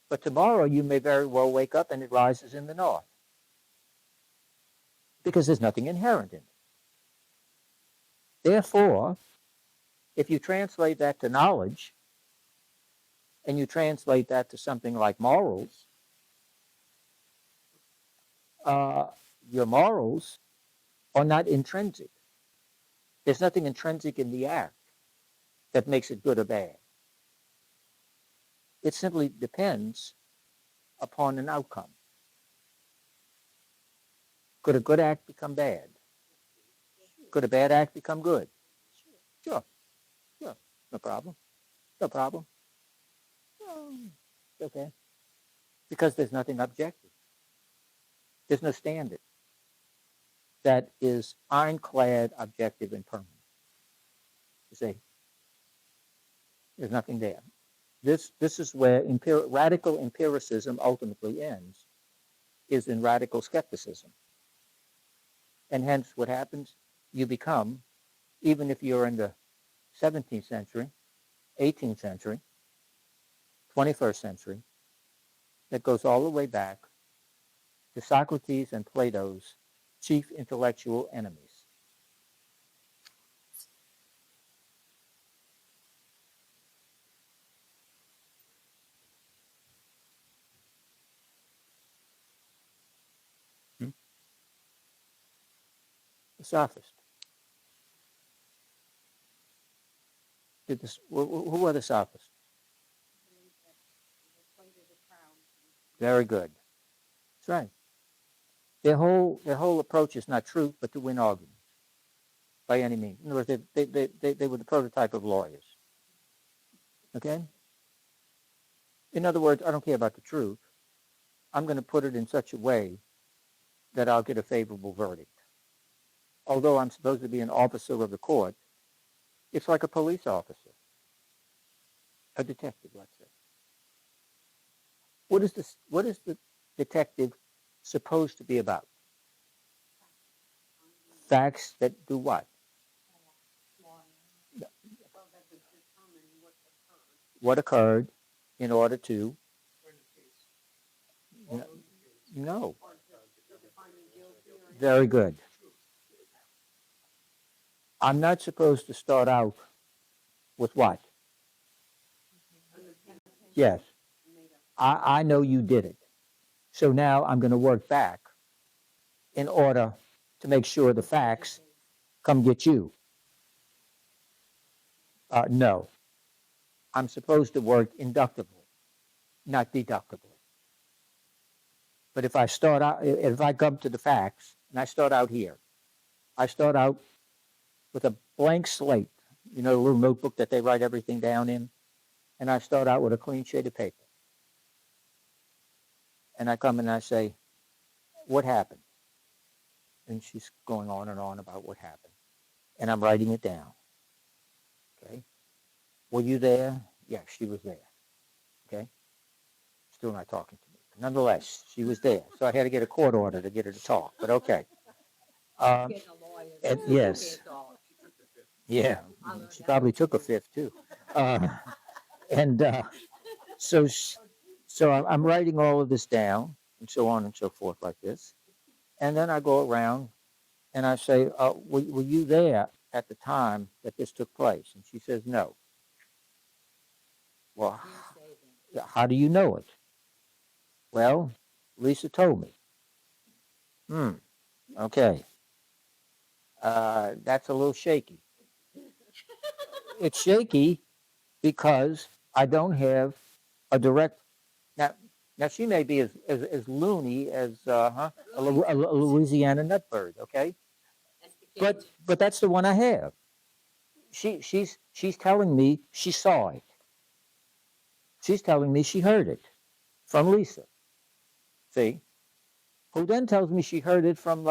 But tomorrow you may very well wake up and it rises in the north, because there's nothing inherent in it. Therefore, if you translate that to knowledge, and you translate that to something like morals, your morals are not intrinsic. There's nothing intrinsic in the act that makes it good or bad. It simply depends upon an outcome. Could a good act become bad? Could a bad act become good? Sure. Sure. No problem. No problem. Okay. Because there's nothing objective. There's no standard that is ironclad, objective, and permanent. You see, there's nothing there. This is where radical empiricism ultimately ends, is in radical skepticism. And hence what happens, you become, even if you're in the 17th century, 18th century, 21st century, that goes all the way back to Socrates and Plato's chief intellectual enemies. The sophist. Who are the sophists? Very good. That's right. Their whole approach is not truth, but to win arguments by any means. In other words, they were the prototype of lawyers. Okay? In other words, I don't care about the truth. I'm going to put it in such a way that I'll get a favorable verdict. Although I'm supposed to be an officer of the court, it's like a police officer, a detective, let's say. What is the detective supposed to be about? Facts that do what? What occurred in order to? No. Very good. I'm not supposed to start out with what? Yes. I know you did it. So now I'm going to work back in order to make sure the facts come get you. No. I'm supposed to work inductively, not deductively. But if I come to the facts, and I start out here, I start out with a blank slate, you know, a little notebook that they write everything down in, and I start out with a clean sheet of paper. And I come and I say, what happened? And she's going on and on about what happened. And I'm writing it down. Okay? Were you there? Yes, she was there. Okay? Still not talking to me. But nonetheless, she was there. So I had to get a court order to get her to talk. But okay. Yes. Yeah. She probably took a fifth too. And so, so I'm writing all of this down and so on and so forth like this. And then I go around and I say, were you there at the time that this took place? And she says, no. Well, how do you know it? Well, Lisa told me. Hmm. Okay. That's a little shaky. It's shaky because I don't have a direct. Now, now she may be as loony as a Louisiana nutbird, okay? But that's the one I have. She's telling me she saw it. She's telling me she heard it from Lisa. See, who then tells me she heard it from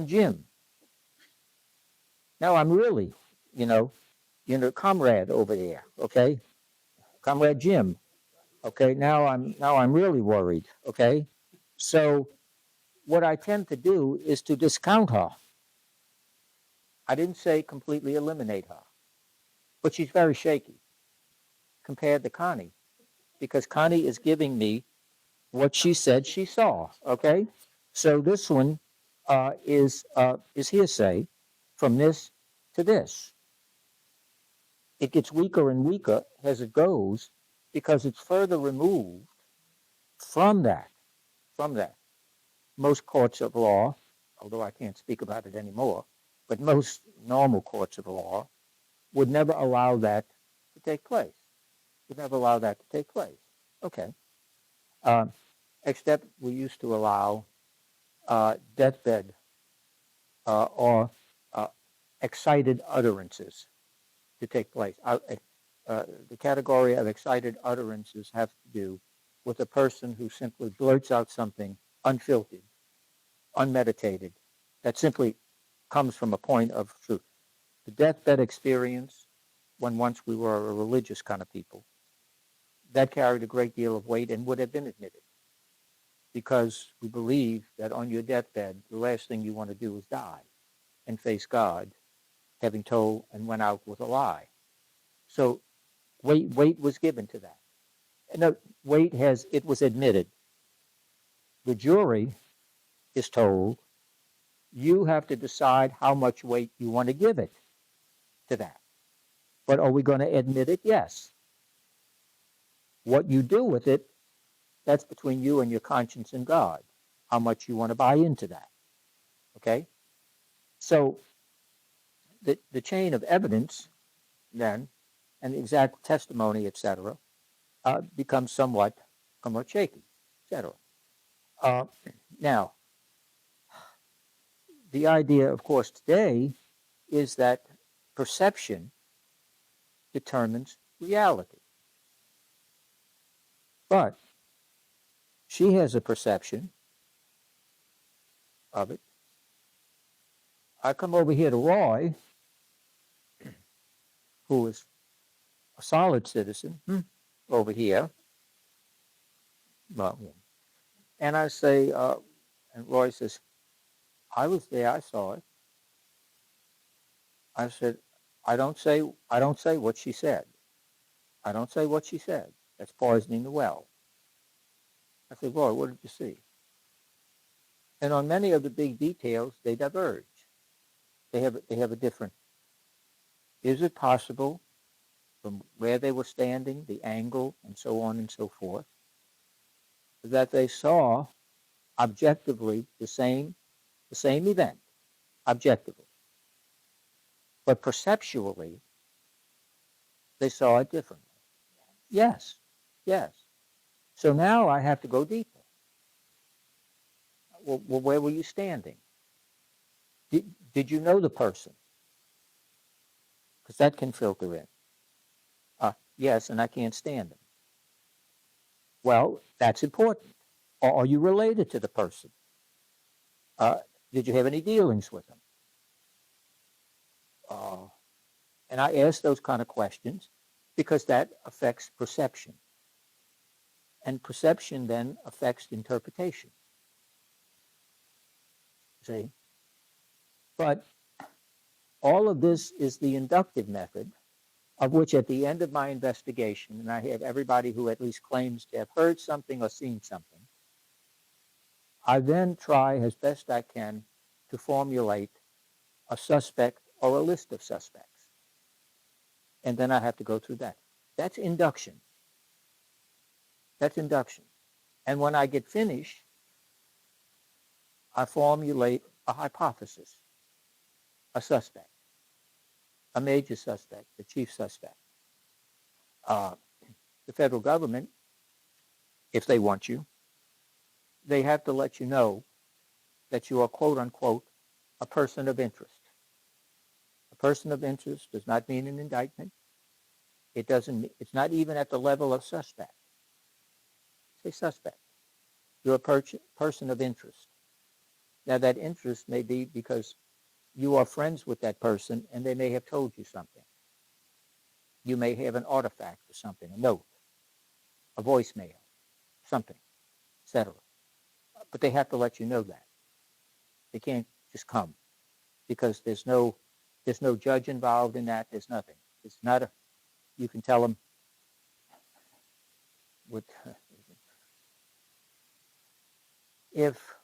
Jim. Now I'm really, you know, comrade over there, okay, comrade Jim. Okay, now I'm really worried. Okay, so what I tend to do is to discount her. I didn't say completely eliminate her, but she's very shaky compared to Connie because Connie is giving me what she said she saw. Okay, so this one is hearsay from this to this. It gets weaker and weaker as it goes because it's further removed from that. From that, most courts of law, although I can't speak about it anymore, but most normal courts of law would never allow that to take place. Would never allow that to take place. Okay. Um, Except we used to allow deathbed or excited utterances to take place. The category of excited utterances have to do with a person who simply blurts out something unfiltered, unmeditated, that simply comes from a point of truth. The deathbed experience, when once we were a religious kind of people, that carried a great deal of weight and would have been admitted because we believe that on your deathbed, the last thing you want to do is die and face God, having told and went out with a lie. So weight was given to that. No, it was admitted. The jury is told you have to decide how much weight you want to give it to that. But are we going to admit it? Yes. What you do with it, that's between you and your conscience and God, how much you want to buy into that. Okay? So the chain of evidence then, and the exact testimony, etc., becomes somewhat shaky, etc. Uh, Now, the idea, of course, today is that perception determines reality. But she has a perception of it. I come over here to Roy, who is a solid citizen over here. Well, and I say, and Roy says, I was there, I saw it. I said, I don't say what she said. I don't say what she said. That's poisoning the well. I said, Roy, what did you see? And on many of the big details, they diverge. They have a different. Is it possible from where they were standing, the angle, and so on and so forth, that they saw objectively the same event, objectively, but perceptually they saw it differently? Yes, yes. So now I have to go deeper. Well, where were you standing? Did you know the person? Because that can filter in. Yes, and I can't stand them. Well, that's important. Or are you related to the person? Uh, did you have any dealings with them? And I ask those kind of questions because that affects perception. And perception then affects interpretation. See? But all of this is the inductive method of which at the end of my investigation, and I have everybody who at least claims to have heard something or seen something, I then try as best I can to formulate a suspect or a list of suspects. And then I have to go through that. That's induction. That's induction. And when I get finished, I formulate a hypothesis, a suspect, a major suspect, the chief suspect. The federal government, if they want you, they have to let you know that you are, quote unquote, a person of interest. A person of interest does not mean an indictment. It's not even at the level of suspect. Say suspect. You're a person of interest. Now that interest may be because you are friends with that person and they may have told you something. You may have an artifact or something, a note, a voicemail, something, etc. But they have to let you know that. They can't just come because there's no judge involved in that. There's nothing. It's not you can tell them what if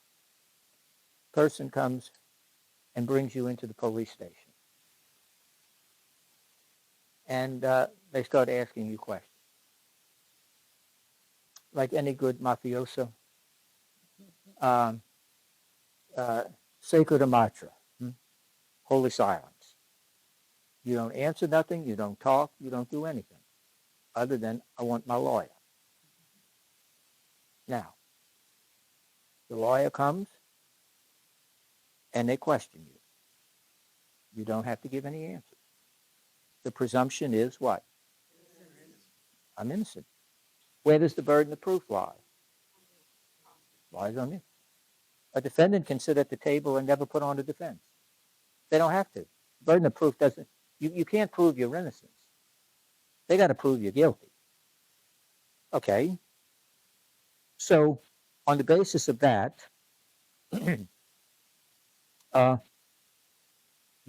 a person comes and brings you into the police station and they start asking you questions. Like any good mafioso, sacred amatra, holy silence. You don't answer nothing, you don't talk, you don't do anything other than, I want my lawyer. Now, the lawyer comes and they question you. You don't have to give any answers. The presumption is what? I'm innocent. Where does the burden of proof lie? Lies on you. A defendant can sit at the table and never put on a defense. They don't have to. The burden of proof doesn't, you can't prove your innocence. They got to prove you're guilty. Okay. So on the basis of that, you're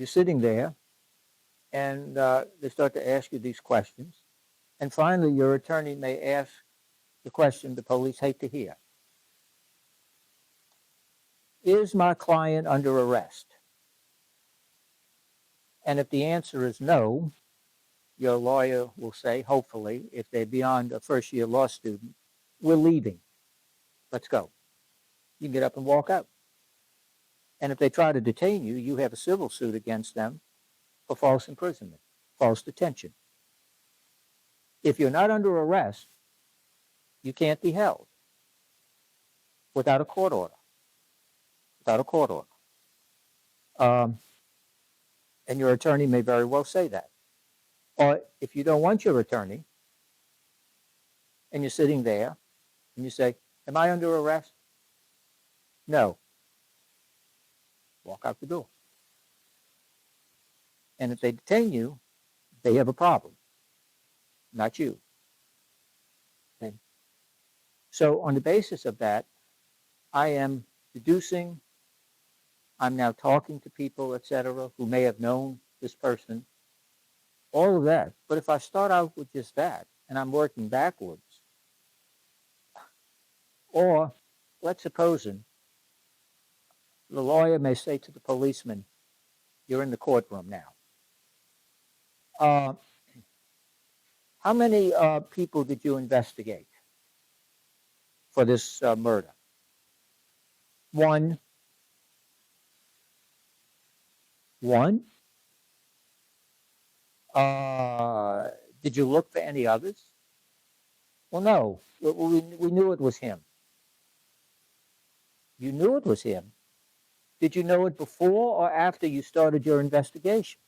sitting there and they start to ask you these questions. And finally, your attorney may ask the question the police hate to hear. Is my client under arrest? And if the answer is no, your lawyer will say, hopefully, if they're beyond a first-year law student, we're leaving. Let's go. You can get up and walk out. And if they try to detain you, you have a civil suit against them for false imprisonment, false detention. If you're not under arrest, you can't be held without a court order. Without a court order. And your attorney may very well say that. Or if you don't want your attorney and you're sitting there and you say, am I under arrest? No. Walk out the door. And if they detain you, they have a problem, not you. Okay. So on the basis of that, I am deducing, I'm now talking to people, etc., who may have known this person, all of that. But if I start out with just that and I'm working backwards, or let's suppose the lawyer may say to the policeman, you're in the courtroom now. How many people did you investigate for this murder? One. Did you look for any others? Well, no. We knew it was him. You knew it was him. Did you know it before or after you started your investigation?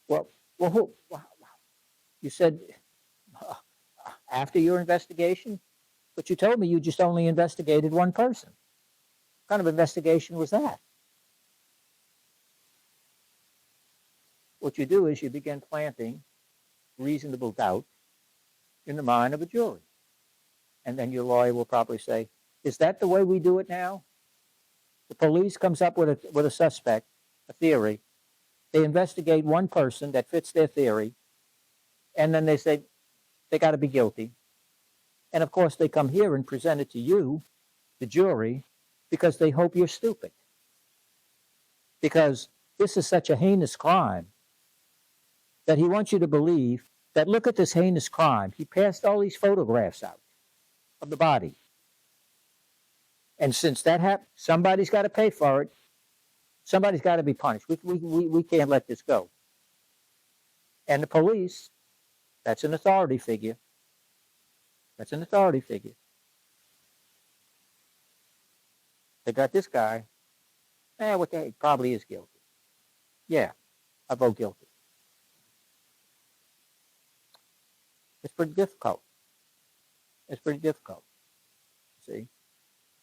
Well, you said after your investigation, but you told me you just only investigated one person. What kind of investigation was that? What you do is you begin planting reasonable doubt in the mind of a jury. And then your lawyer will probably say, is that the way we do it now? The police comes up with a suspect, a theory. They investigate one person that fits their theory. And then they say they got to be guilty. And of course, they come here and present it to you, the jury, because they hope you're stupid. Because this is such a heinous crime that he wants you to believe that look at this heinous crime. He passed all these photographs out of the body. And since that happened, somebody's got to pay for it. Somebody's got to be punished. We can't let this go. And the police, that's an authority figure. That's an authority figure. They got this guy. What the heck? Probably is guilty. Yeah, I vote guilty. It's pretty difficult. It's pretty difficult. See?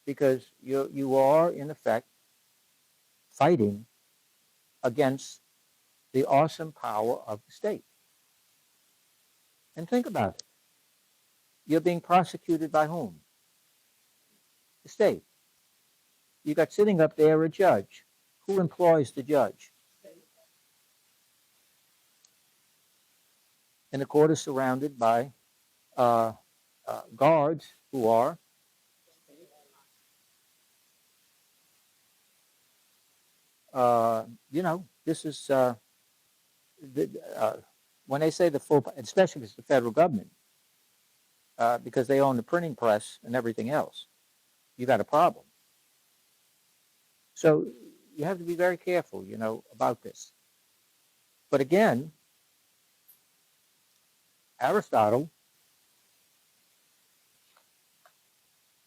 Because you are, in effect, fighting against the awesome power of the state. And think about it. You're being prosecuted by whom? The state. You got sitting up there a judge. Who employs the judge? And the court is surrounded by guards who are this is when they say the full, especially if it's the federal government, because they own the printing press and everything else, you got a problem. So you have to be very careful, about this. But again, Aristotle,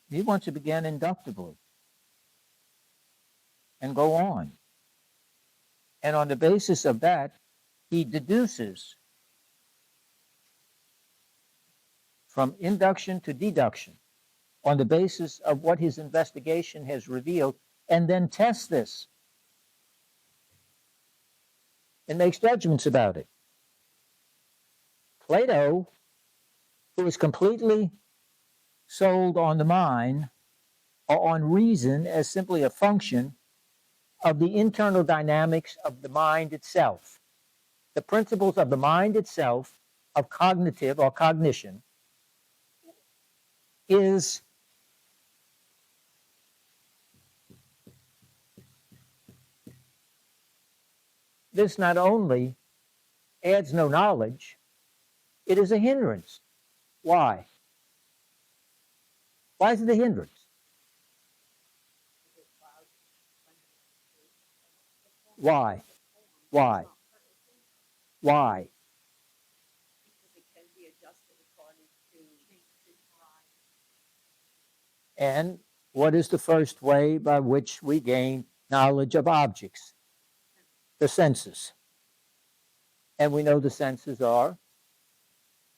he wants to begin inductively and go on. And on the basis of that, he deduces from induction to deduction on the basis of what his investigation has revealed, and then tests this and makes judgments about it. Plato, who is completely sold on the mind or on reason as simply a function of the internal dynamics of the mind itself, the principles of the mind itself, of cognitive or cognition, is this not only adds no knowledge, it is a hindrance. Why? Why is it a hindrance? Why? Why? Why? Because it can be adjusted according to And what is the first way by which we gain knowledge of objects? The senses. And we know the senses are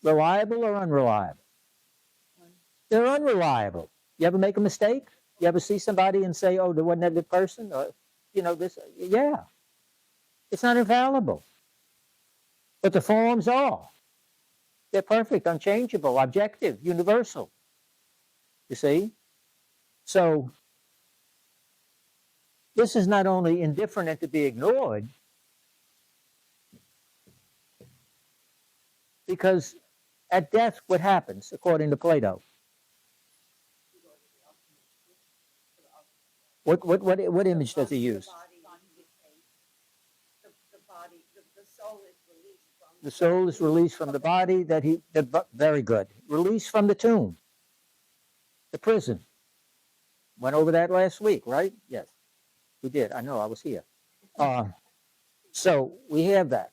reliable or unreliable? They're unreliable. You ever make a mistake? You ever see somebody and say, oh, there wasn't that good person? Or, this, yeah. It's not infallible. But the forms are. They're perfect, unchangeable, objective, universal. You see? So, this is not only indifferent and to be ignored, because at death, what happens, according to Plato? What image does he use? The soul is released from the body very good. Released from the tomb, the prison. Went over that last week, right? Yes, we did. I know, I was here. So we have that.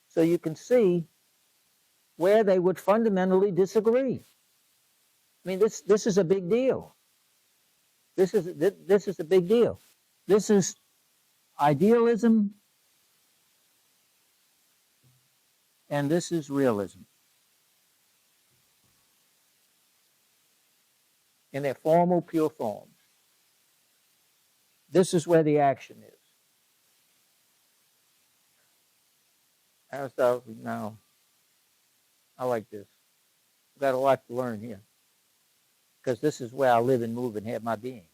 So you can see where they would fundamentally disagree. I mean, this is a big deal. This is a big deal. This is idealism, and this is realism in their formal, pure forms. This is where the action is. Aristotle, now, I like this. I've got a lot to learn here, because this is where I live and move and have my being,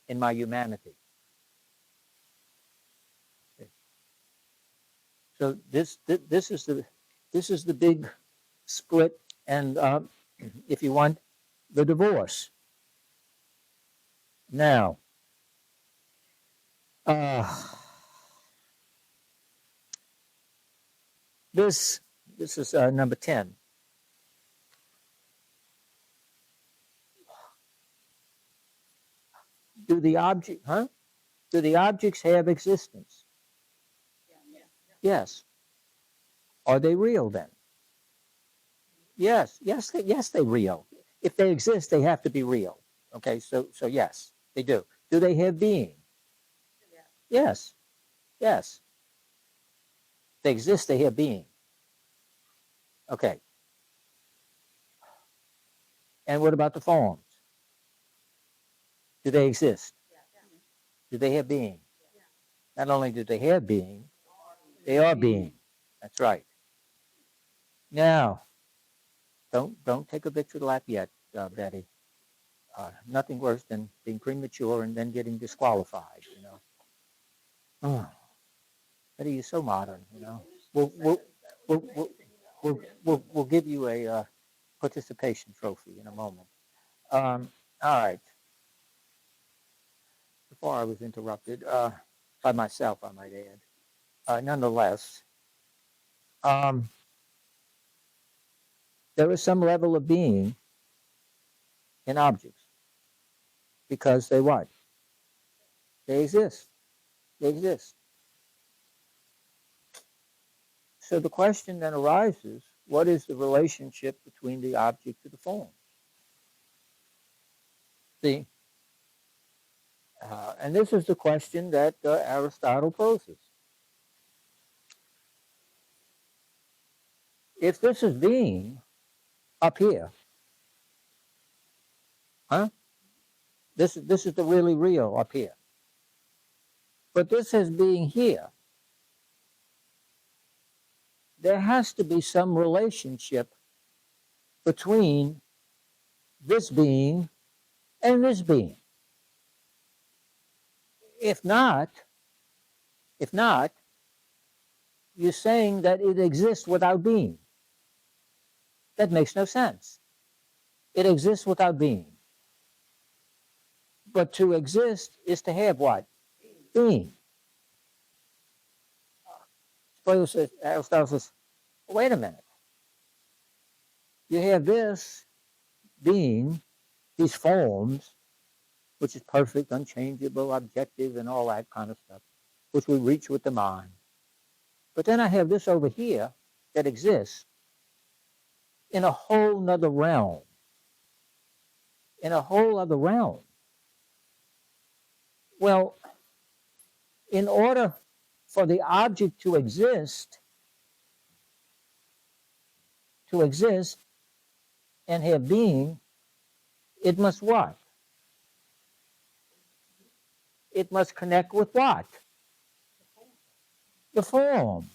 in my humanity. So this is This is the big split, and if you want, the divorce. Now, this is number 10. Do the objects have existence? Yes. Are they real then? Yes. Yes, they're real. If they exist, they have to be real. Okay, so yes, they do. Do they have being? Yes. Yes. If they exist, they have being. Okay. And what about the forms? Do they exist? Do they have being? Not only do they have being, they are being. That's right. Now, don't take a victory lap yet, Betty. Nothing worse than being premature and then getting disqualified. Oh, Betty, you're so modern. We'll we'll we'll we'll, we'll give you a participation trophy in a moment. All right. Before I was interrupted by myself, I might add. Nonetheless, um, there is some level of being in objects because they what? They exist. They exist. So the question then arises, what is the relationship between the object to the form? See? And this is the question that Aristotle poses. If this is being up here, huh? This is the really real up here. But this is being here. There has to be some relationship between this being and this being. If not, you're saying that it exists without being. That makes no sense. It exists without being. But to exist is to have what? Being. Aristotle says, wait a minute. You have this being, these forms, which is perfect, unchangeable, objective, and all that kind of stuff, which we reach with the mind. But then I have this over here that exists in a whole nother realm. In a whole other realm. Well, in order for the object to exist and have being, it must what? It must connect with what? The form.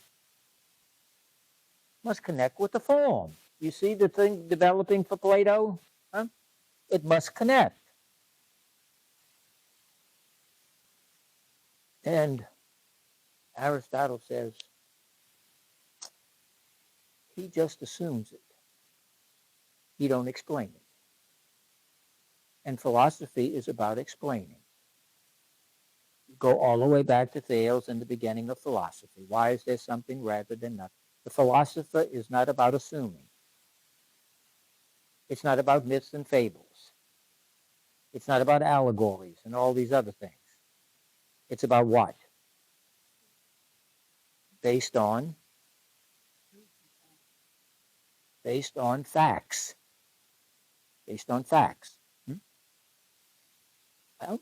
Must connect with the form. You see the thing developing for Plato? Huh? It must connect. And Aristotle says he just assumes it. He don't explain it. And philosophy is about explaining. Go all the way back to Thales and the beginning of philosophy. Why is there something rather than nothing? The philosopher is not about assuming. It's not about myths and fables. It's not about allegories and all these other things. It's about what? Based on facts. Based on facts. Well,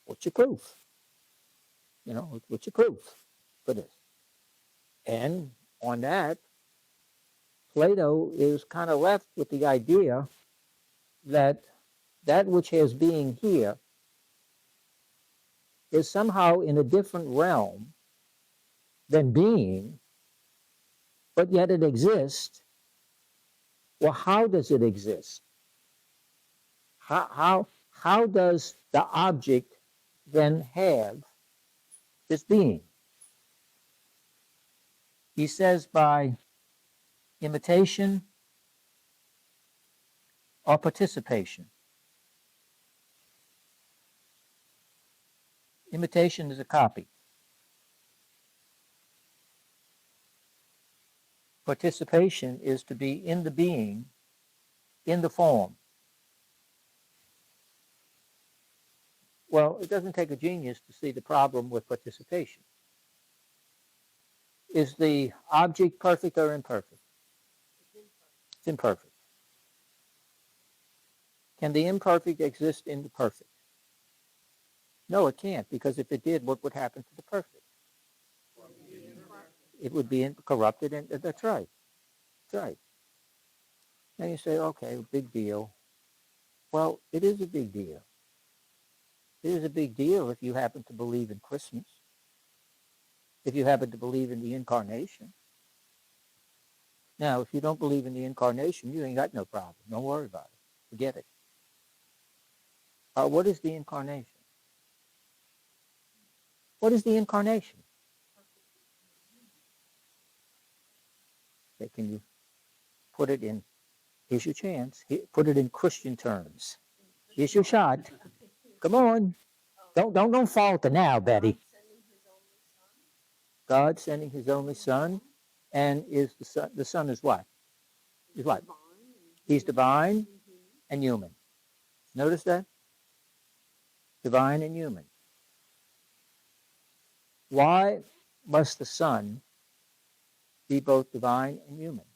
what's your proof? What's your proof for this? And on that, Plato is kind of left with the idea that which has being here is somehow in a different realm than being, but yet it exists. Well, how does it exist? How does the object then have this being? He says by imitation or participation. Imitation is a copy. Participation is to be in the being, in the form. Well, it doesn't take a genius to see the problem with participation. Is the object perfect or imperfect? It's imperfect. Can the imperfect exist in the perfect? No, it can't, because if it did, what would happen to the perfect? It would be corrupted, and that's right. That's right. Now you say, okay, big deal. Well, it is a big deal. It is a big deal if you happen to believe in Christmas, if you happen to believe in the incarnation. Now, if you don't believe in the incarnation, you ain't got no problem. Don't worry about it. Forget it. What is the incarnation? What is the incarnation? Okay, can you put it in? Here's your chance. Put it in Christian terms. Here's your shot. Come on. Don't falter now, Betty. God sending his only son, and is the son is what? Is what? He's divine and human. Notice that? Divine and human. Why must the son be both divine and human?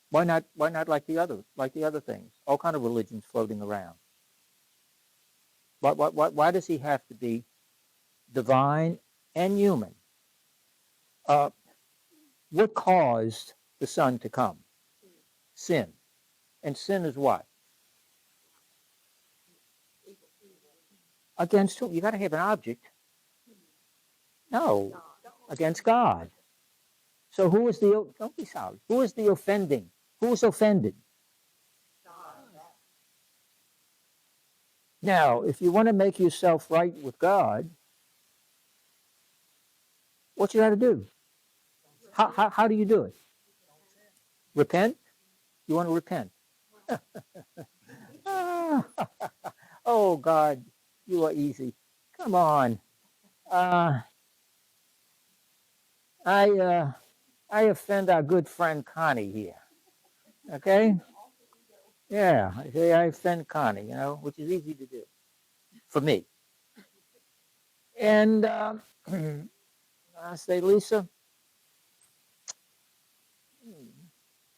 Why not like the other things? All kind of religions floating around. Why does he have to be divine and human? What caused the son to come? Sin. And sin is what? Against whom? You got to have an object. No, against God. So who is the? Don't be sorry. Who is the offending? Who is offended? Now, if you want to make yourself right with God, what you got to do? How do you do it? Repent? You want to repent? Oh, God, you are easy. Come on. I offend our good friend Connie here. Okay? Yeah, I offend Connie, which is easy to do for me. And I say, Lisa,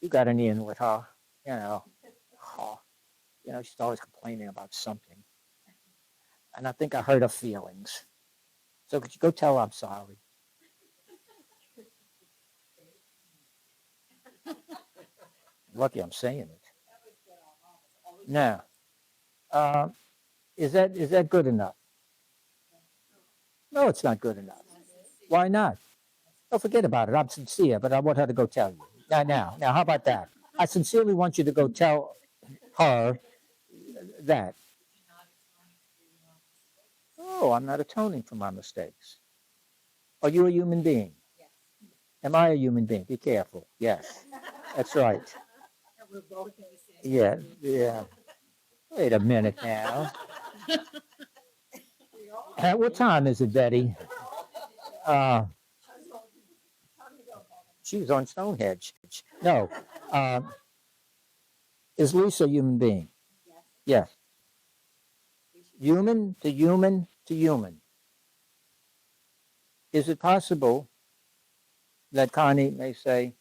you got an in with her, oh, she's always complaining about something. And I think I hurt her feelings. So could you go tell her I'm sorry? Lucky I'm saying it. Now, is that good enough? No, it's not good enough. Why not? Oh, forget about it. I'm sincere, but I want her to go tell you. Now, how about that? I sincerely want you to go tell her that. Oh, I'm not atoning for my mistakes. Are you a human being? Am I a human being? Be careful. Yes, that's right. Yeah. Wait a minute now. What time is it, Betty? She was on Stonehenge. No. Is Lisa a human being? Yes. Human to human to human. Is it possible that Connie may say,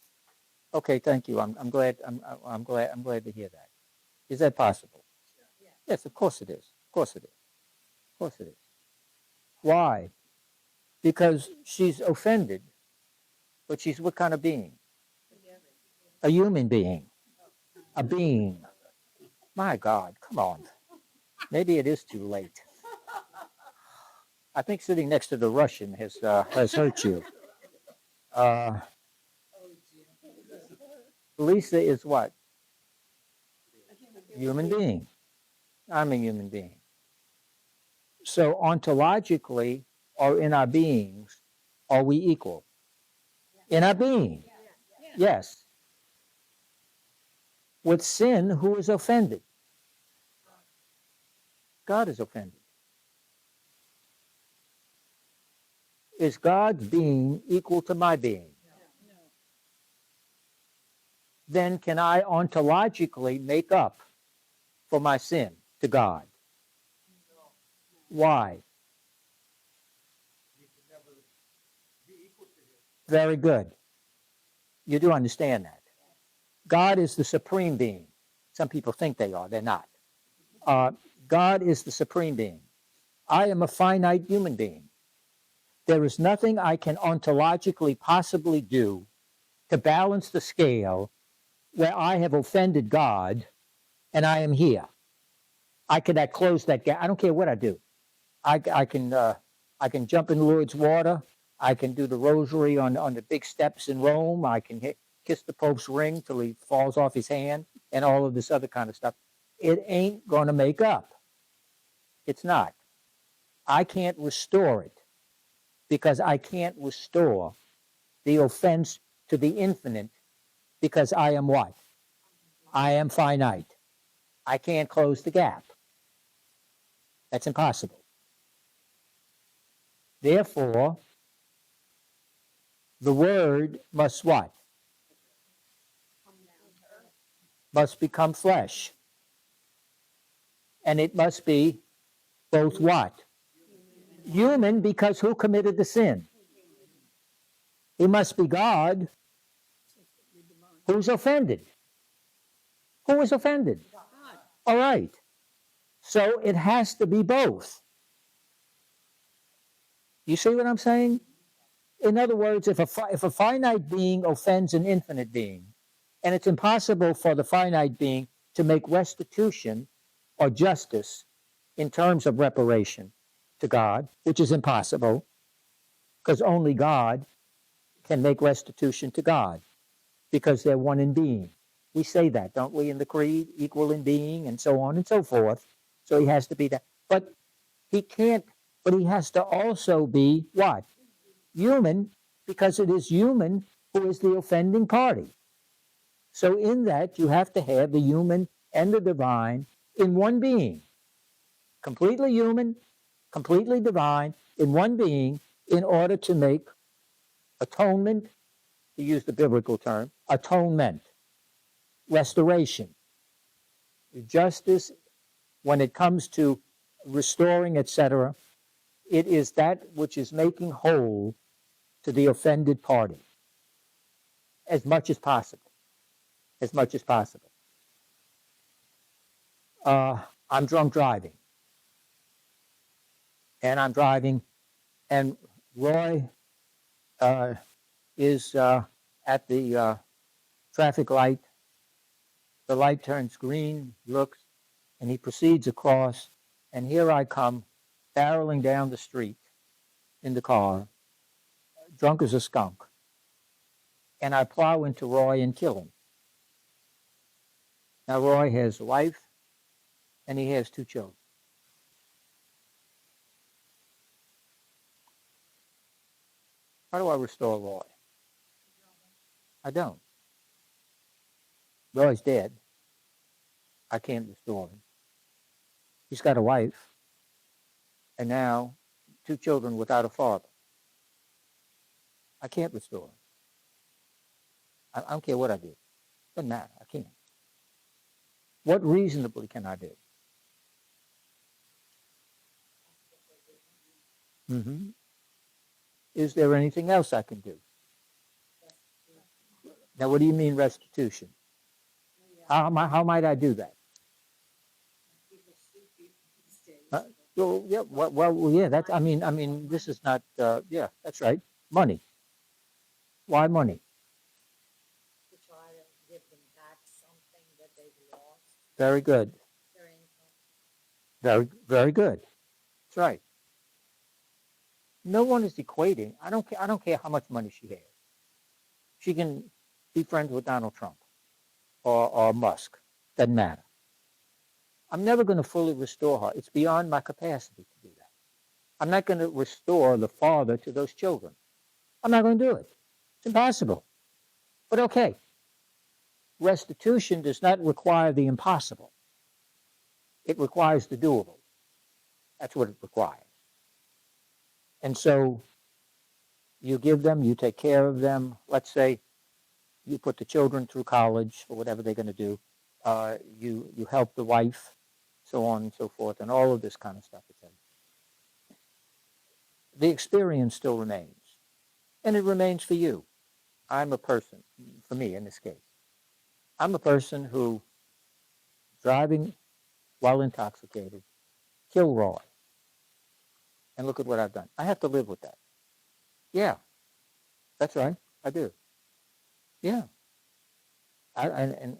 "Okay, thank you. I'm glad. I'm glad to hear that." Is that possible? Yes, of course it is. Of course it is. Of course it is. Why? Because she's offended, but she's what kind of being? A human being. A being. My God, come on. Maybe it is too late. I think sitting next to the Russian has hurt you. Lisa is what? Human being. I'm a human being. So ontologically, or in our beings, are we equal? In our being. Yes. With sin, who is offended? God is offended. Is God's being equal to my being? Then can I ontologically make up for my sin to God? Why? Very good. You do understand that. God is the supreme being. Some people think they are. They're not. God is the supreme being. I am a finite human being. There is nothing I can ontologically possibly do to balance the scale where I have offended God and I am here. I cannot close that gap. I don't care what I do. I can jump in Lourdes water. I can do the rosary on the big steps in Rome. I can kiss the Pope's ring till he falls off his hand and all of this other kind of stuff. It ain't going to make up. It's not. I can't restore it because I can't restore the offense to the infinite because I am what? I am finite. I can't close the gap. That's impossible. Therefore, the word must what? Must become flesh. And it must be both what? Human, because who committed the sin? It must be God. Who's offended? Who is offended? All right. So it has to be both. You see what I'm saying? In other words, if a finite being offends an infinite being, and it's impossible for the finite being to make restitution or justice in terms of reparation to God, which is impossible, because only God can make restitution to God, because they're one in being. We say that, don't we, in the Creed? Equal in being, and so on and so forth. So he has to be that. But he can't, but he has to also be what? Human, because it is human who is the offending party. So in that, you have to have the human and the divine in one being. Completely human, completely divine, in one being, in order to make atonement, to use the biblical term, atonement, restoration, justice, when it comes to restoring, etc., it is that which is making whole to the offended party as much as possible. As much as possible. I'm drunk driving. And I'm driving, and Roy is at the traffic light. The light turns green, looks, and he proceeds across, and here I come, barreling down the street in the car, drunk as a skunk, and I plow into Roy and kill him. Now, Roy has a wife, and he has 2 children. How do I restore Roy? I don't. Roy's dead. I can't restore him. He's got a wife, and now 2 children without a father. I can't restore him. I don't care what I do. Doesn't matter. I can't. What reasonably can I do? Mm-hmm. Is there anything else I can do? Now, what do you mean restitution? How might I do that? Yeah. That's. I mean, this is not. Yeah, that's right. Money. Why money? To try to give them back something that they've lost. Very good. Their income. Very good. That's right. No one is equating. I don't care how much money she has. She can be friends with Donald Trump or Musk. Doesn't matter. I'm never going to fully restore her. It's beyond my capacity to do that. I'm not going to restore the father to those children. I'm not going to do it. It's impossible. But okay, restitution does not require the impossible. It requires the doable. That's what it requires. And so you give them, you take care of them. Let's say you put the children through college or whatever they're going to do. You help the wife, so on and so forth, and all of this kind of stuff. The experience still remains, and it remains for you. I'm a person, for me in this case, I'm a person who, driving while intoxicated, kill Roy. And look at what I've done. I have to live with that. Yeah, that's right. I do. Yeah. And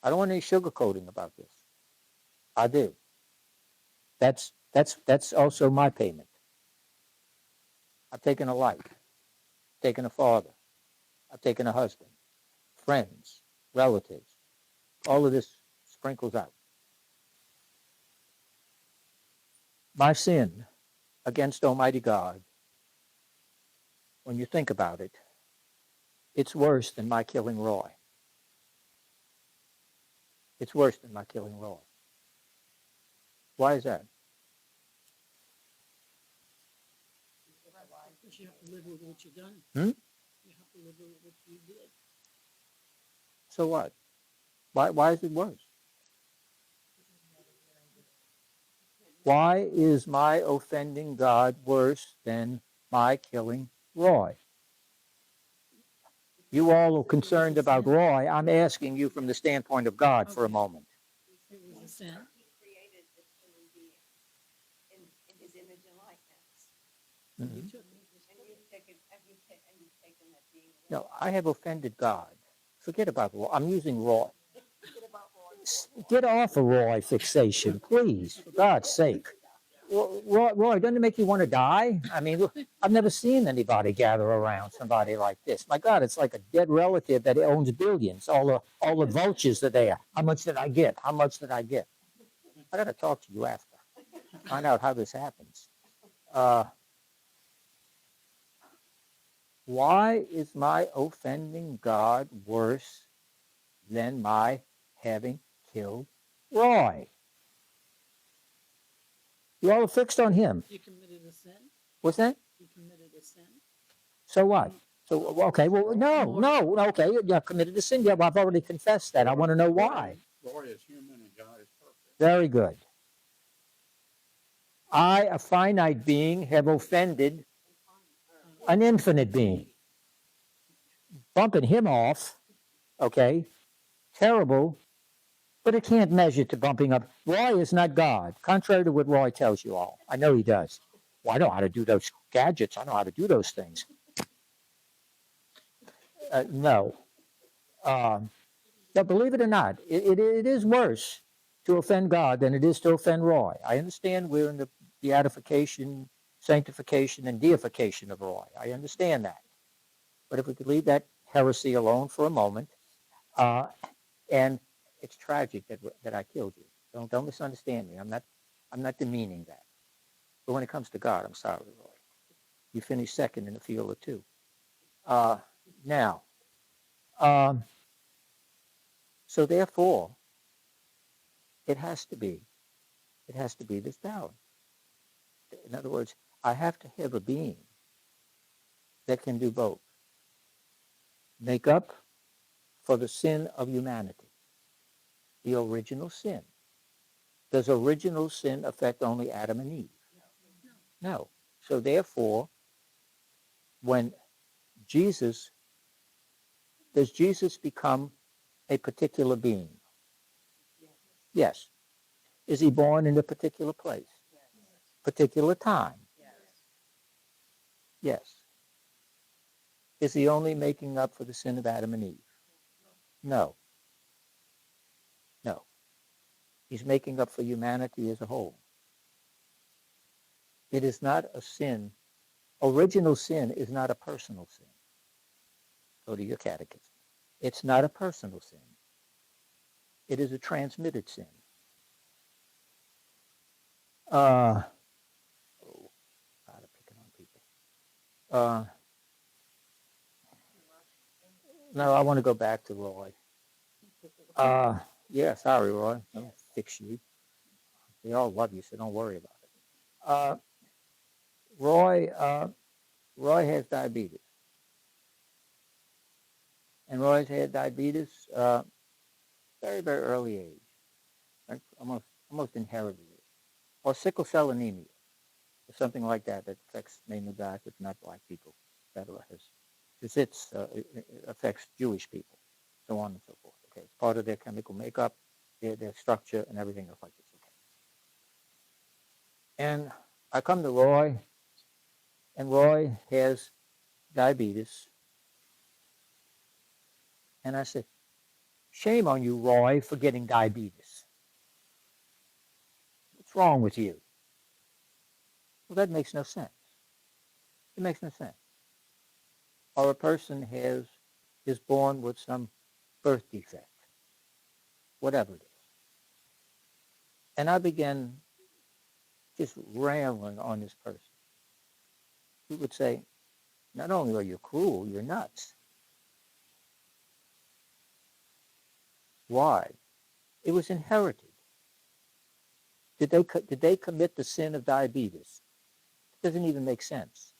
I don't want any sugarcoating about this. I do. That's also my payment. I've taken a life, taken a father, I've taken a husband, friends, relatives. All of this sprinkles out. My sin against Almighty God, when you think about it, it's worse than my killing Roy. It's worse than my killing Roy. Why is that? Because you have to live with what you've done. Hmm? You have to live with what you did. So what? Why is it worse? Why is my offending God worse than my killing Roy? You all are concerned about Roy. I'm asking you from the standpoint of God for a moment. It was a sin. He created this human being in his image and likeness. Mhm. You took it. And you've taken that being away. No, I have offended God. Forget about Roy. I'm using Roy. Get off of Roy fixation, please, for God's sake. Roy, doesn't it make you want to die? I mean, look, I've never seen anybody gather around somebody like this. My God, it's like a dead relative that owns billions. All the vultures are there. How much did I get? How much did I get? I got to talk to you after. Find out how this happens. Why is my offending God worse than my having killed Roy? You all are fixed on him. You committed a sin. What's that? You committed a sin. So what? So, okay, well, no, okay, you committed a sin. Yeah, well, I've already confessed that. I want to know why. Roy is human and God is perfect. Very good. I, a finite being, have offended an infinite being. Bumping him off, okay, terrible, but it can't measure to bumping up. Roy is not God, contrary to what Roy tells you all. I know he does. Well, I know how to do those gadgets. I know how to do those things. No. Now, believe it or not, it is worse to offend God than it is to offend Roy. I understand we're in the beatification, sanctification, and deification of Roy. I understand that. But if we could leave that heresy alone for a moment, and it's tragic that I killed you. Don't misunderstand me. I'm not demeaning that. But when it comes to God, I'm sorry, Roy. You finished second in the field of two. Now, so therefore, it has to be this balance. In other words, I have to have a being that can do both. Make up for the sin of humanity, the original sin. Does original sin affect only Adam and Eve? No. So therefore, when does Jesus become a particular being? Yes. Is he born in a particular place? Particular time? Yes. Is he only making up for the sin of Adam and Eve? No. No. He's making up for humanity as a whole. It is not a sin. Original sin is not a personal sin. Go to your catechism. It's not a personal sin. It is a transmitted sin. Oh, God, I'm picking on people. No, I want to go back to Roy. Yeah, sorry, Roy. I'll fix you. They all love you, so don't worry about it. Uh, Roy, Roy has diabetes, and Roy's had diabetes very, very early age, right? Almost inherited it, or sickle cell anemia, or something like that that affects mainly black, but not black people. That because it affects Jewish people, so on and so forth. Okay, it's part of their chemical makeup, their structure, and everything else like this. Okay, and I come to Roy, and Roy has diabetes, and I said, "Shame on you, Roy, for getting diabetes. What's wrong with you?" Well, that makes no sense. It makes no sense. Or a person is born with some birth defect, whatever it is. And I began just railing on this person. He would say, "Not only are you cruel, you're nuts." Why? It was inherited. Did they commit the sin of diabetes? It doesn't even make sense.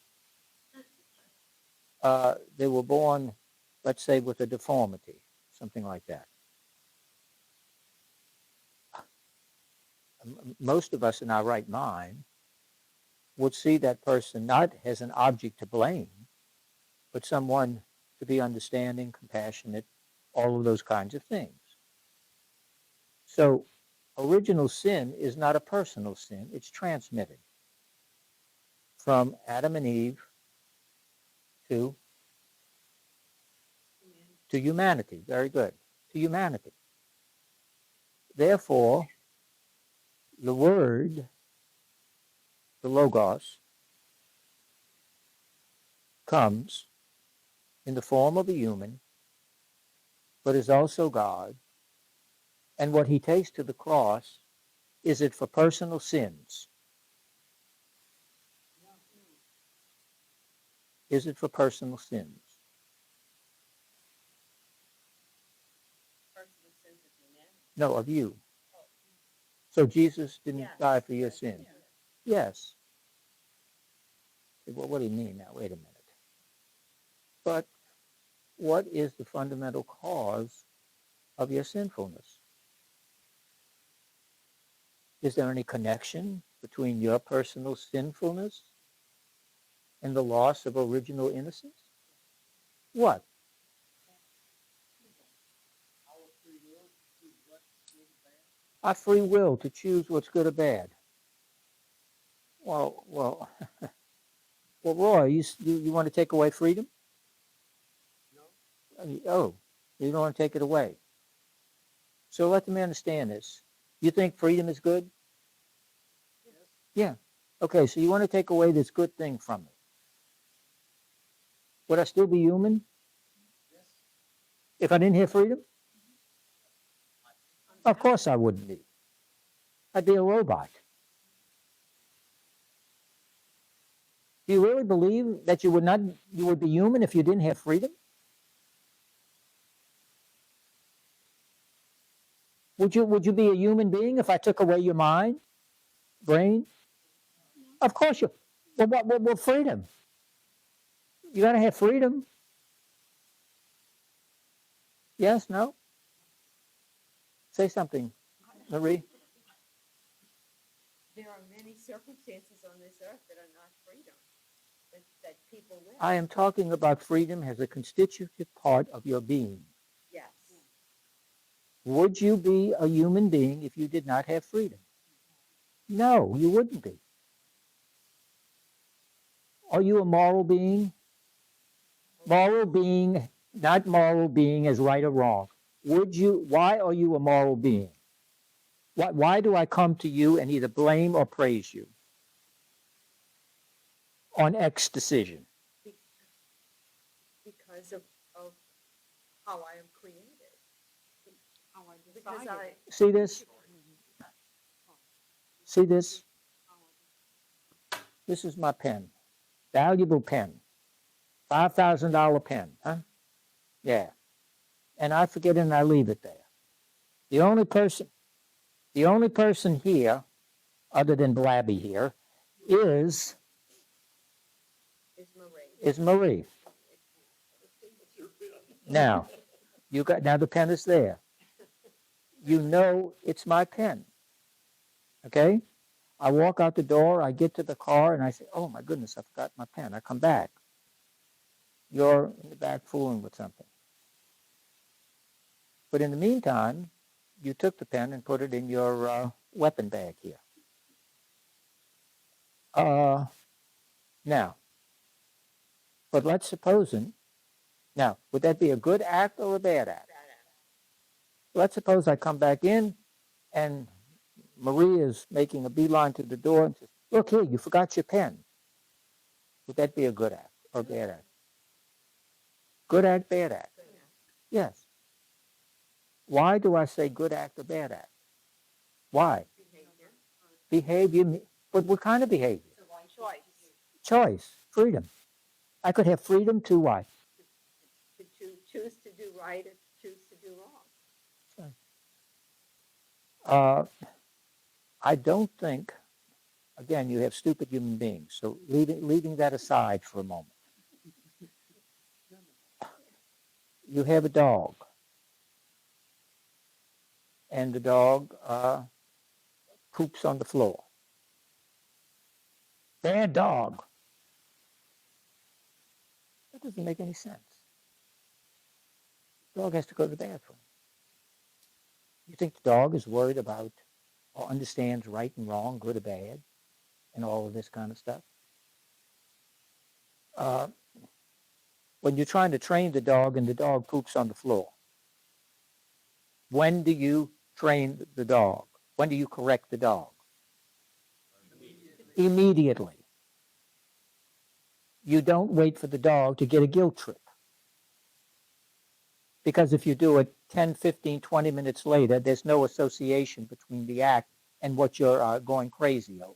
They were born, let's say, with a deformity, something like that. Most of us in our right mind would see that person not as an object to blame, but someone to be understanding, compassionate, all of those kinds of things. So original sin is not a personal sin, it's transmitted from Adam and Eve to humanity. Very good. To humanity. Therefore, the word, the logos, comes in the form of a human, but is also God. And what he takes to the cross, is it for personal sins? Is it for personal sins? Personal sins of humanity. No, of you. So Jesus didn't Yes. die for your sins? Yeah. Yes. Well, what do you mean now? Wait a minute. But what is the fundamental cause of your sinfulness? Is there any connection between your personal sinfulness and the loss of original innocence? What? Our free will to choose what's good or bad. Well, well, well, Roy, you want to take away freedom? No. Oh, you don't want to take it away. So let them understand this. You think freedom is good? Yes. Yeah. Okay, so you want to take away this good thing from me. Would I still be human? Yes. If I didn't have freedom? Of course I wouldn't be. I'd be a robot. Do you really believe that you would be human if you didn't have freedom? Would you be a human being if I took away your mind, brain? Of course you. Well, what freedom? You gotta have freedom. Yes, no? Say something, Marie. There are many circumstances on this earth that are not freedom, that people live. I am talking about freedom as a constitutive part of your being. Yes. Would you be a human being if you did not have freedom? No, you wouldn't be. Are you a moral being? Moral being, not moral being as right or wrong. Why are you a moral being? Why do I come to you and either blame or praise you on X decision? Because of how I am created. How I Because decided. See this? See this? This is my pen. Valuable pen. $5,000 pen, huh? Yeah. and I forget it and I leave it there. The only person here, other than Blabby here, is Is Marie. Marie. Now, now the pen is there. You know it's my pen. Okay? I walk out the door, I get to the car, and I say, oh my goodness, I forgot my pen. I come back. You're in the back fooling with something. But in the meantime, you took the pen and put it in your weapon bag here. Now, but let's suppose, now, would that be a good act or a bad act? Let's suppose I come back in and Marie is making a beeline to the door and says, look here, you forgot your pen. Would that be a good act or bad act? Good act, bad act? Yes. Why do I say good act or bad act? Why? Behavior. But what kind of behavior? Choice. Choice. Freedom. I could have freedom to what? To choose to do right or choose to do wrong. I don't think, again, you have stupid human beings. So leaving that aside for a moment. You have a dog. And the dog poops on the floor. Bad dog. That doesn't make any sense. The dog has to go to the bathroom. You think the dog is worried about or understands right and wrong, good or bad, and all of this kind of stuff? When you're trying to train the dog and the dog poops on the floor, when do you train the dog? When do you correct the dog? Immediately. You don't wait for the dog to get a guilt trip. Because if you do it 10, 15, 20 minutes later, there's no association between the act and what you're going crazy over.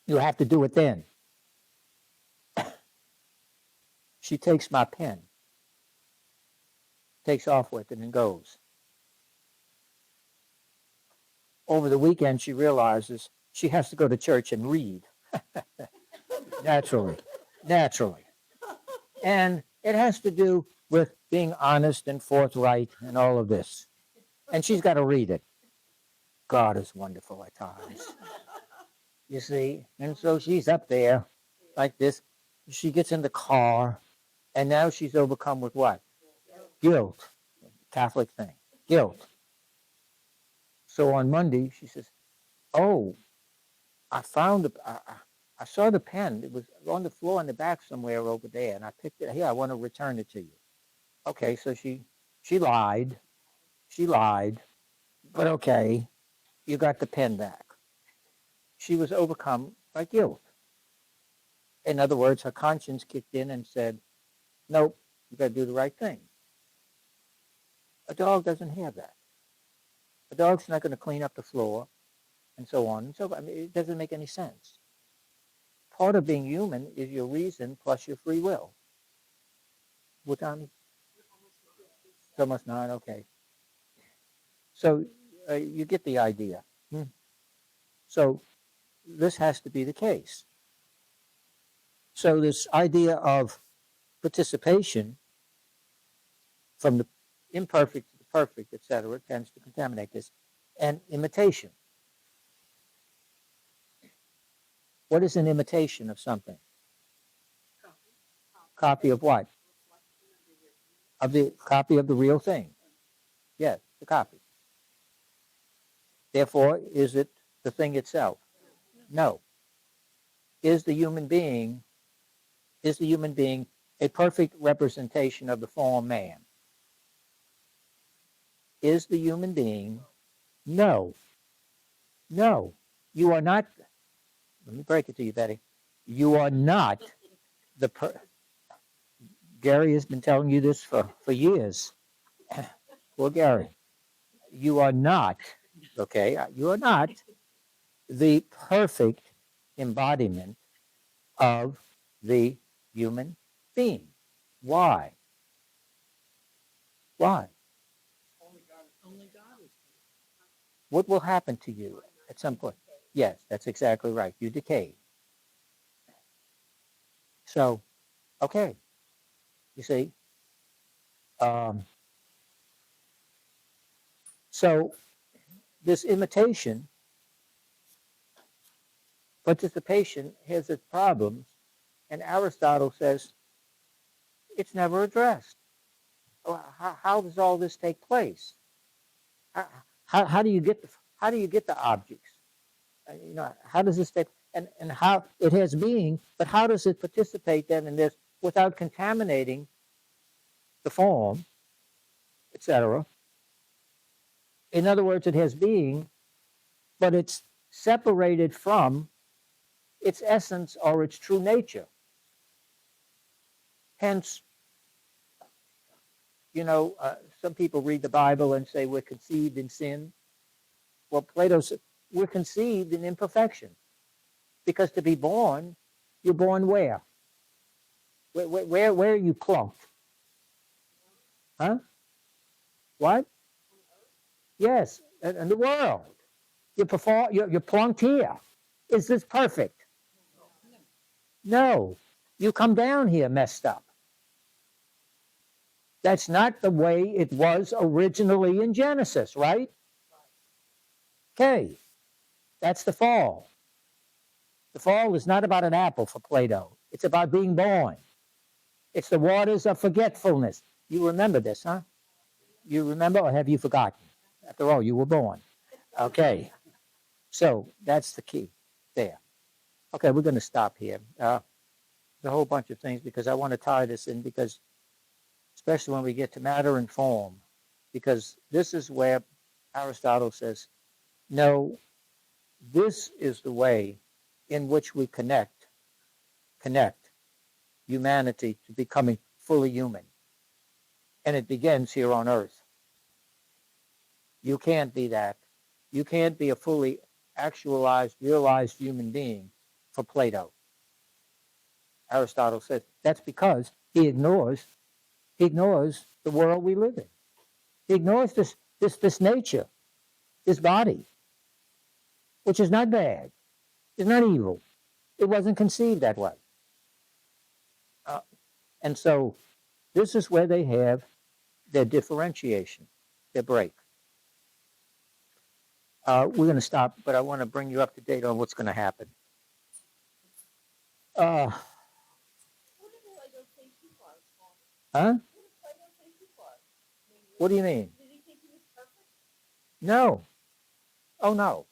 You have to do it then. She takes my pen, takes off with it and goes. Over the weekend, she realizes she has to go to church and read. Naturally. And it has to do with being honest and forthright and all of this. And she's got to read it. God is wonderful at times. You see? And so she's up there like this. She gets in the car, and now she's overcome with what? Guilt. Catholic thing. Guilt. So on Monday, she says, oh, I saw the pen. It was on the floor in the back somewhere over there, and I picked it. Here, I want to return it to you. Okay, so she lied. She lied. But okay, you got the pen back. She was overcome by guilt. In other words, her conscience kicked in and said, nope, you got to do the right thing. A dog doesn't have that. A dog's not going to clean up the floor and so on and so forth. I mean, it doesn't make any sense. Part of being human is your reason plus your free will. What time? It's almost 9, okay. So you get the idea. So this has to be the case. So this idea of participation from the imperfect to the perfect, etc., tends to contaminate this. And imitation. What is an imitation of something? Copy of what? Of the copy of the real thing. Yes, the copy. Therefore, is it the thing itself? No. Is the human being a perfect representation of the fallen man? Is the human being? No. No. You are not. Let me break it to you, Betty. You are not the Gary has been telling you this for years. Well, Gary, you are not, okay, you are not the perfect embodiment of the human being. Why? Why? Only God is perfect. What will happen to you at some point? Yes, that's exactly right. You decay. So, okay, you see. Um, so this imitation, participation has its problems, and Aristotle says it's never addressed. How does all this take place? How do you get the objects? How does this take? And how it has being, but how does it participate then in this without contaminating the form, etc.? In other words, it has being, but it's separated from its essence or its true nature. Hence, some people read the Bible and say we're conceived in sin. Well, Plato said we're conceived in imperfection because to be born, you're born where? Where are you plunked? Huh? What? Yes, in the world. You're plunked here. Is this perfect? No. You come down here messed up. That's not the way it was originally in Genesis, right? Okay. That's the fall. The fall is not about an apple for Plato. It's about being born. It's the waters of forgetfulness. You remember this, huh? You remember, or have you forgotten? After all, you were born. Okay. So that's the key there. Okay, we're going to stop here. There's a whole bunch of things because I want to tie this in because, especially when we get to matter and form, because this is where Aristotle says, no, this is the way in which we connect humanity to becoming fully human. And it begins here on earth. You can't be that. You can't be a fully actualized, realized human being for Plato. Aristotle says that's because he ignores the world we live in. He ignores this nature, this body, which is not bad. It's not evil. It wasn't conceived that way. And so this is where they have their differentiation, their break. We're going to stop, but I want to bring you up to date on what's going to happen. Who did Plato think he was, Father? Huh? Who did Plato think he was? I mean, What do you mean? Did he think he was perfect? No. Oh, no.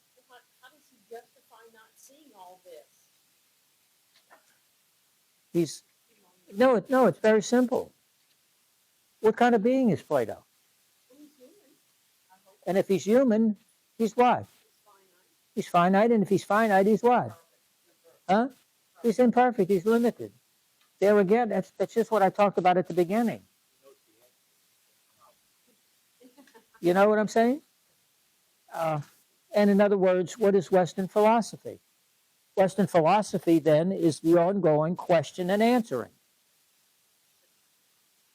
How does he justify not seeing all this? No, it's very simple. What kind of being is Plato? Well, he's human. I hope And if he's human, he's what? he's finite. He's finite, and if he's finite, he's what? Huh? He's imperfect, he's limited. There again, that's just what I talked about at the beginning. You know what I'm saying? And in other words, what is Western philosophy? Western philosophy, then, is the ongoing question and answering.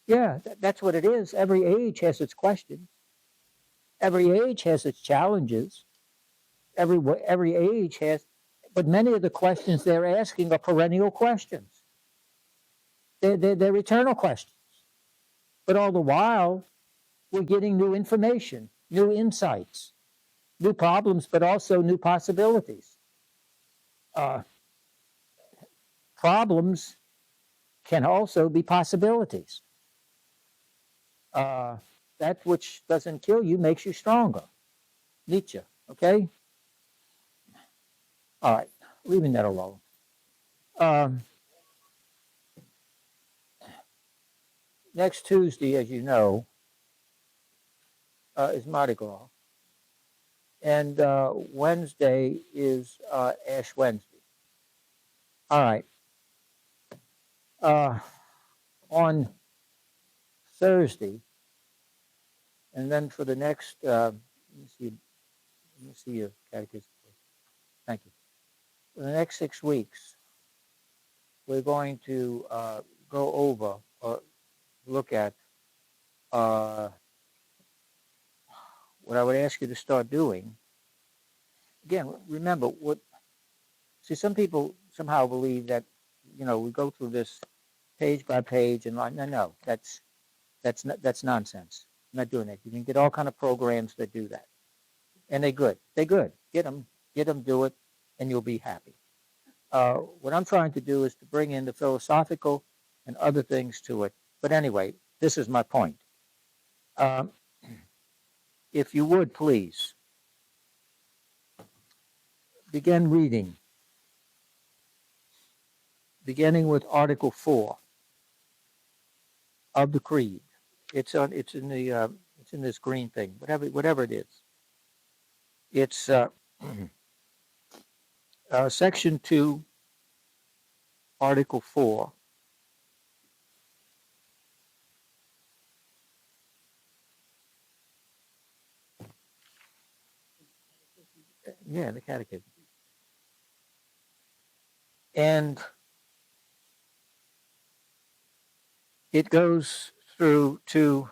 Yeah, that's what it is. Every age has its questions. Every age has its challenges. Every age has, but many of the questions they're asking are perennial questions. They're eternal questions. But all the while, we're getting new information, new insights, new problems, but also new possibilities. Problems can also be possibilities. That which doesn't kill you makes you stronger. Nietzsche, okay? All right, leaving that alone. Next Tuesday, as you know, is Mardi Gras. And Wednesday is Ash Wednesday. All right. On Thursday, and then for the next, let me see your catechism. Thank you. For the next 6 weeks, we're going to go over or look at what I would ask you to start doing, again, remember some people somehow believe that, we go through this page by page and like, no, that's nonsense. I'm not doing that. You can get all kind of programs that do that. And they're good. They're good. Get them, do it, and you'll be happy. What I'm trying to do is to bring in the philosophical and other things to it. But anyway, this is my point. If you would, please, begin reading, beginning with Article 4 of the Creed. It's in this green thing, whatever it is. It's Section 2, Article 4. Yeah, the Catechism. And it goes through to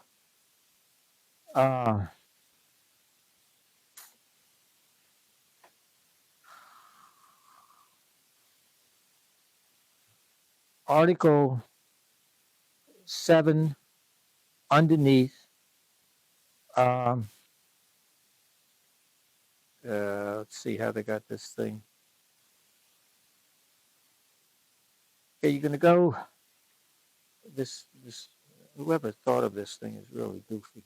Article 7 underneath. Let's see how they got this thing. Okay, you're going to go. This whoever thought of this thing is really goofy.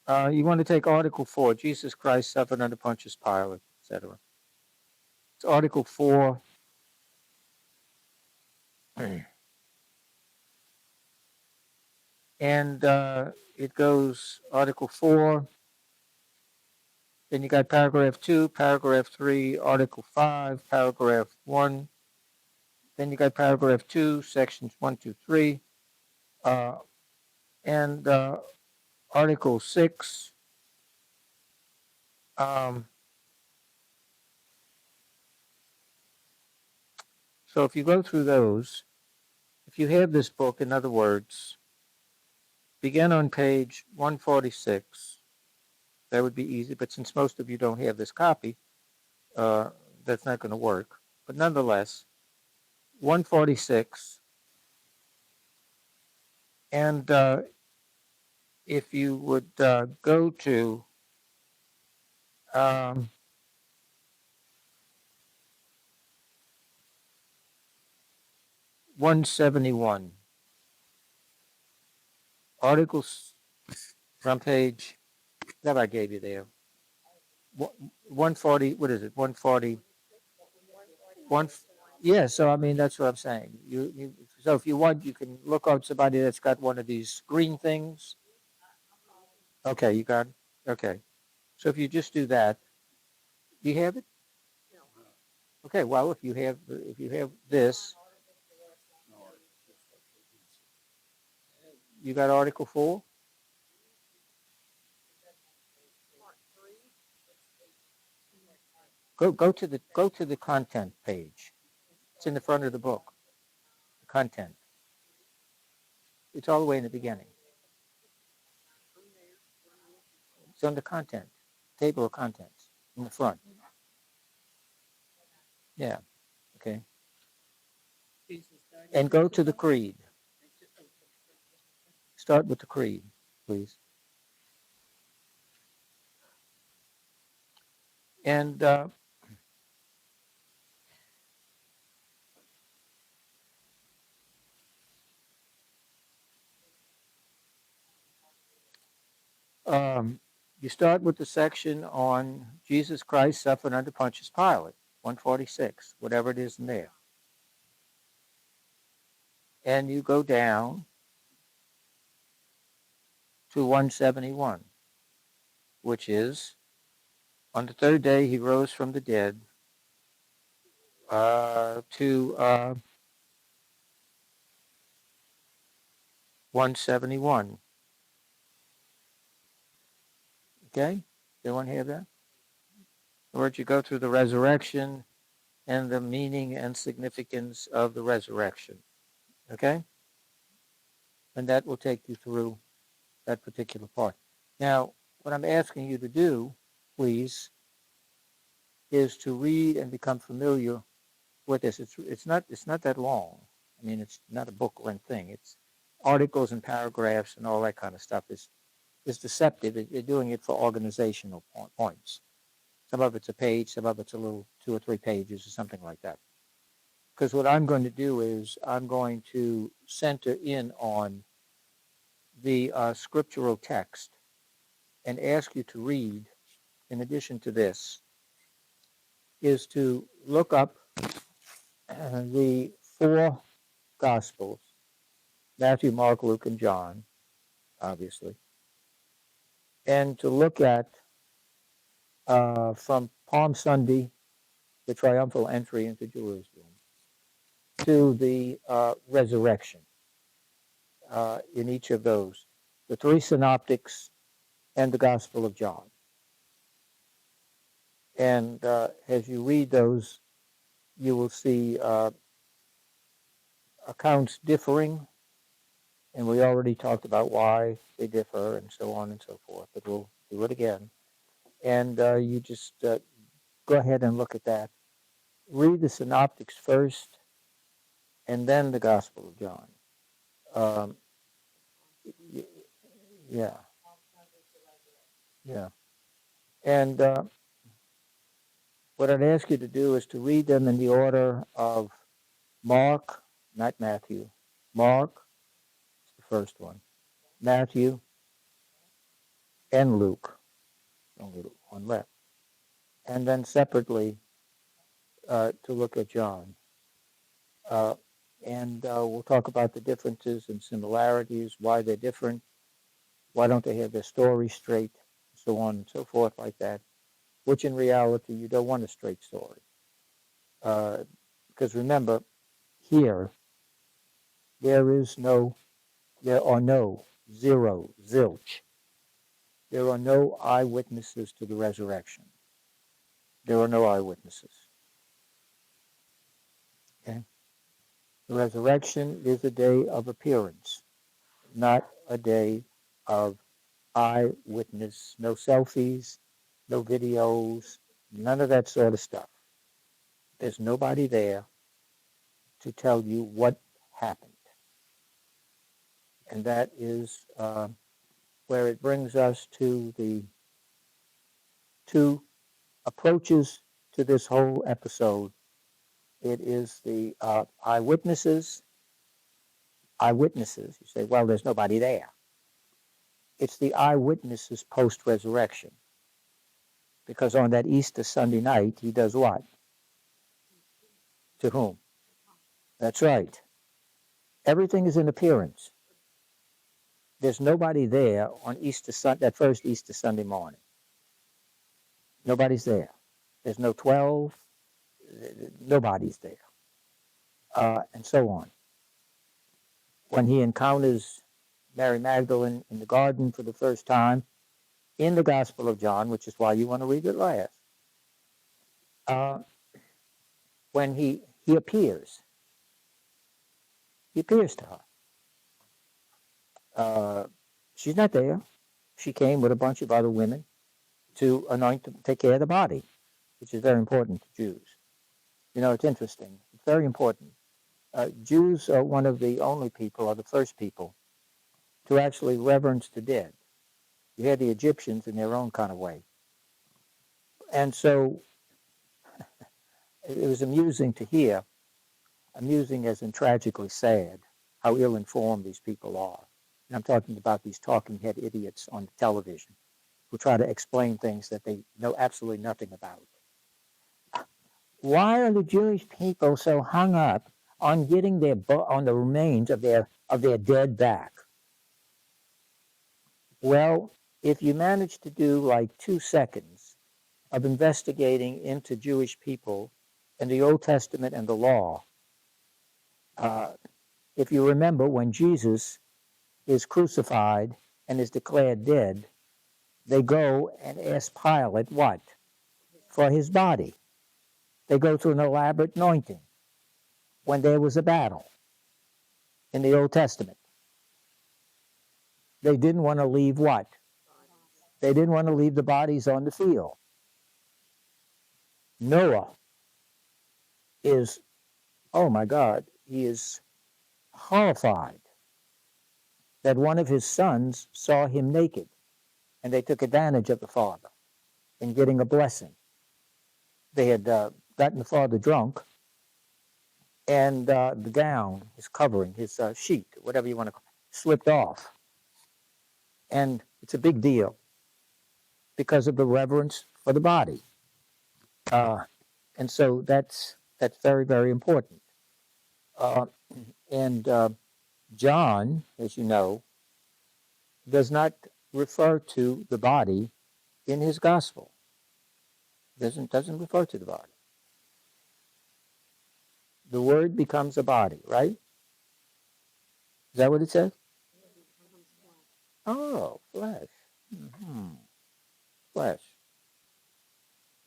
You want to take Article 4, Jesus Christ suffered under Pontius Pilate, etc. It's Article 4. And it goes Article 4. Then you got Paragraph 2, Paragraph 3, Article 5, Paragraph 1. Then you got Paragraph 2, Sections 1, 2, 3. And Article 6. So if you go through those, if you have this book, in other words, begin on page 146. That would be easy, but since most of you don't have this copy, that's not going to work. But nonetheless, 146. And if you would go to 171, articles from page that I gave you there. 140, what is it? 140. Yeah, so I mean, that's what I'm saying. So if you want, you can look up somebody that's got one of these green things. Okay, you got it? Okay. So if you just do that, do you have it? Okay, well, if you have this, you got Article 4? Go to the content page. It's in the front of the book. The content. It's all the way in the beginning. It's on the content, table of contents in the front. Yeah. Okay. And go to the creed. Start with the creed, please. And you start with the section on Jesus Christ suffered under Pontius Pilate, 146, whatever it is in there. And you go down to 171, which is, on the third day he rose from the dead, to 171. Okay? Everyone hear that? In other words, you go through the resurrection and the meaning and significance of the resurrection. Okay? And that will take you through that particular part. Now, what I'm asking you to do, please, is to read and become familiar with this. It's not that long. I mean, it's not a book length thing. It's articles and paragraphs and all that kind of stuff is deceptive. You're doing it for organizational points. Some of it's a page, some of it's a little 2 or 3 pages or something like that. Because what I'm going to do is I'm going to center in on the scriptural text and ask you to read, in addition to this, is to look up the 4 Gospels, Matthew, Mark, Luke, and John, obviously, and to look at from Palm Sunday, the triumphal entry into Jerusalem, to the resurrection in each of those, the 3 synoptics and the Gospel of John. And as you read those, you will see accounts differing, and we already talked about why they differ and so on and so forth, but we'll do it again. And you just go ahead and look at that. Read the synoptics first, and then the Gospel of John. Yeah. Yeah. And what I'd ask you to do is to read them in the order of Mark, not Matthew. Mark is the first one. Matthew and Luke. Only one left. And then separately to look at John. And we'll talk about the differences and similarities, why they're different, why don't they have their story straight, so on and so forth like that, which in reality you don't want a straight story. Because remember, here, there are no, zero, zilch. There are no eyewitnesses to the resurrection. There are no eyewitnesses. Okay? The resurrection is a day of appearance, not a day of eyewitness. No selfies, no videos, none of that sort of stuff. There's nobody there to tell you what happened. And that is where it brings us to the 2 approaches to this whole episode. It is the eyewitnesses. Eyewitnesses, you say, well, there's nobody there. It's the eyewitnesses post-resurrection. Because on that Easter Sunday night, he does what? To whom? That's right. Everything is in appearance. There's nobody there on that first Easter Sunday morning. Nobody's there. There's no 12. Nobody's there. And so on. When he encounters Mary Magdalene in the garden for the first time, in the Gospel of John, which is why you want to read it last, when he appears to her. She's not there. She came with a bunch of other women to take care of the body, which is very important to Jews. You know, it's interesting. It's very important. Jews are one of the only people, or the first people, to actually reverence the dead. You had the Egyptians in their own kind of way. And so it was amusing to hear, amusing as in tragically sad, how ill-informed these people are. And I'm talking about these talking head idiots on television who try to explain things that they know absolutely nothing about. Why are the Jewish people so hung up on getting on the remains of their dead back? Well, if you manage to do like 2 seconds of investigating into Jewish people and the Old Testament and the law, if you remember when Jesus is crucified and is declared dead, they go and ask Pilate what? For his body. They go through an elaborate anointing when there was a battle in the Old Testament. They didn't want to leave what? They didn't want to leave the bodies on the field. Noah is, oh my God, he is horrified that one of his sons saw him naked, and they took advantage of the father in getting a blessing. They had gotten the father drunk, and the gown, his covering, his sheet, whatever you want to call it, slipped off. And it's a big deal because of the reverence for the body. And so that's very, very important. And John, as you know, does not refer to the body in his gospel. Doesn't refer to the body. The word becomes a body, right? Is that what it says? Oh, flesh. Mm-hmm. Flesh.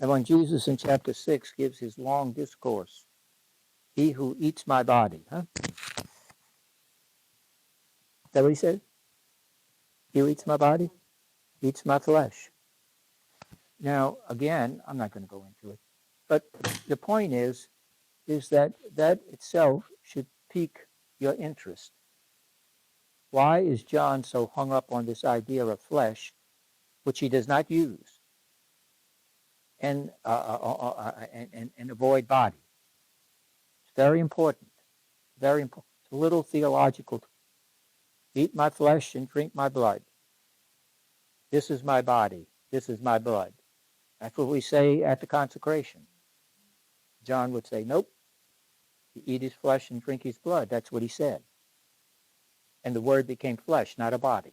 And when Jesus in chapter 6 gives his long discourse, he who eats my body, huh? Is that what he said? He who eats my body, eats my flesh. Now, again, I'm not going to go into it, but the point is that itself should pique your interest. Why is John so hung up on this idea of flesh, which he does not use, and avoid body? It's very important. Very important. It's a little theological. Eat my flesh and drink my blood. This is my body. This is my blood. That's what we say at the consecration. John would say, nope. You eat his flesh and drink his blood. That's what he said. And the word became flesh, not a body.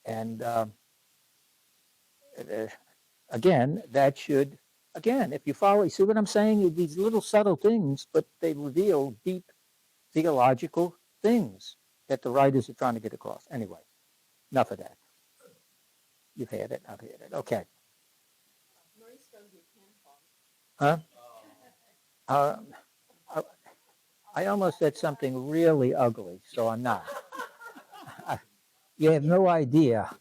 And again, that should, again, if you follow, you see what I'm saying? These little subtle things, but they reveal deep theological things that the writers are trying to get across. Anyway, enough of that. You've had it, I've had it. Okay. Huh? I almost said something really ugly, so I'm not. You have no idea.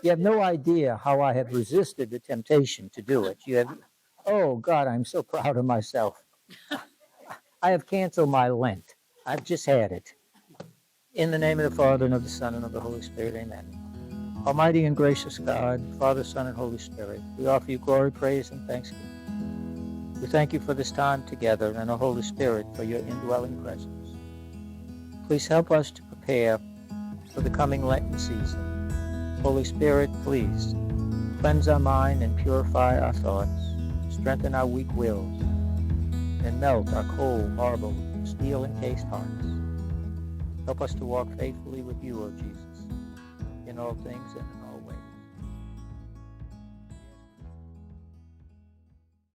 You have no idea how I have resisted the temptation to do it. You have, oh God, I'm so proud of myself. I have canceled my Lent. I've just had it. In the name of the Father, and of the Son, and of the Holy Spirit, amen. Almighty and gracious God, Father, Son, and Holy Spirit, we offer you glory, praise, and thanksgiving. We thank you for this time together and the Holy Spirit for your indwelling presence. Please help us to prepare for the coming Lenten season. Holy Spirit, please cleanse our mind and purify our thoughts, strengthen our weak wills, and melt our cold, marble, steel-encased hearts. Help us to walk faithfully with you, O Jesus, in all things and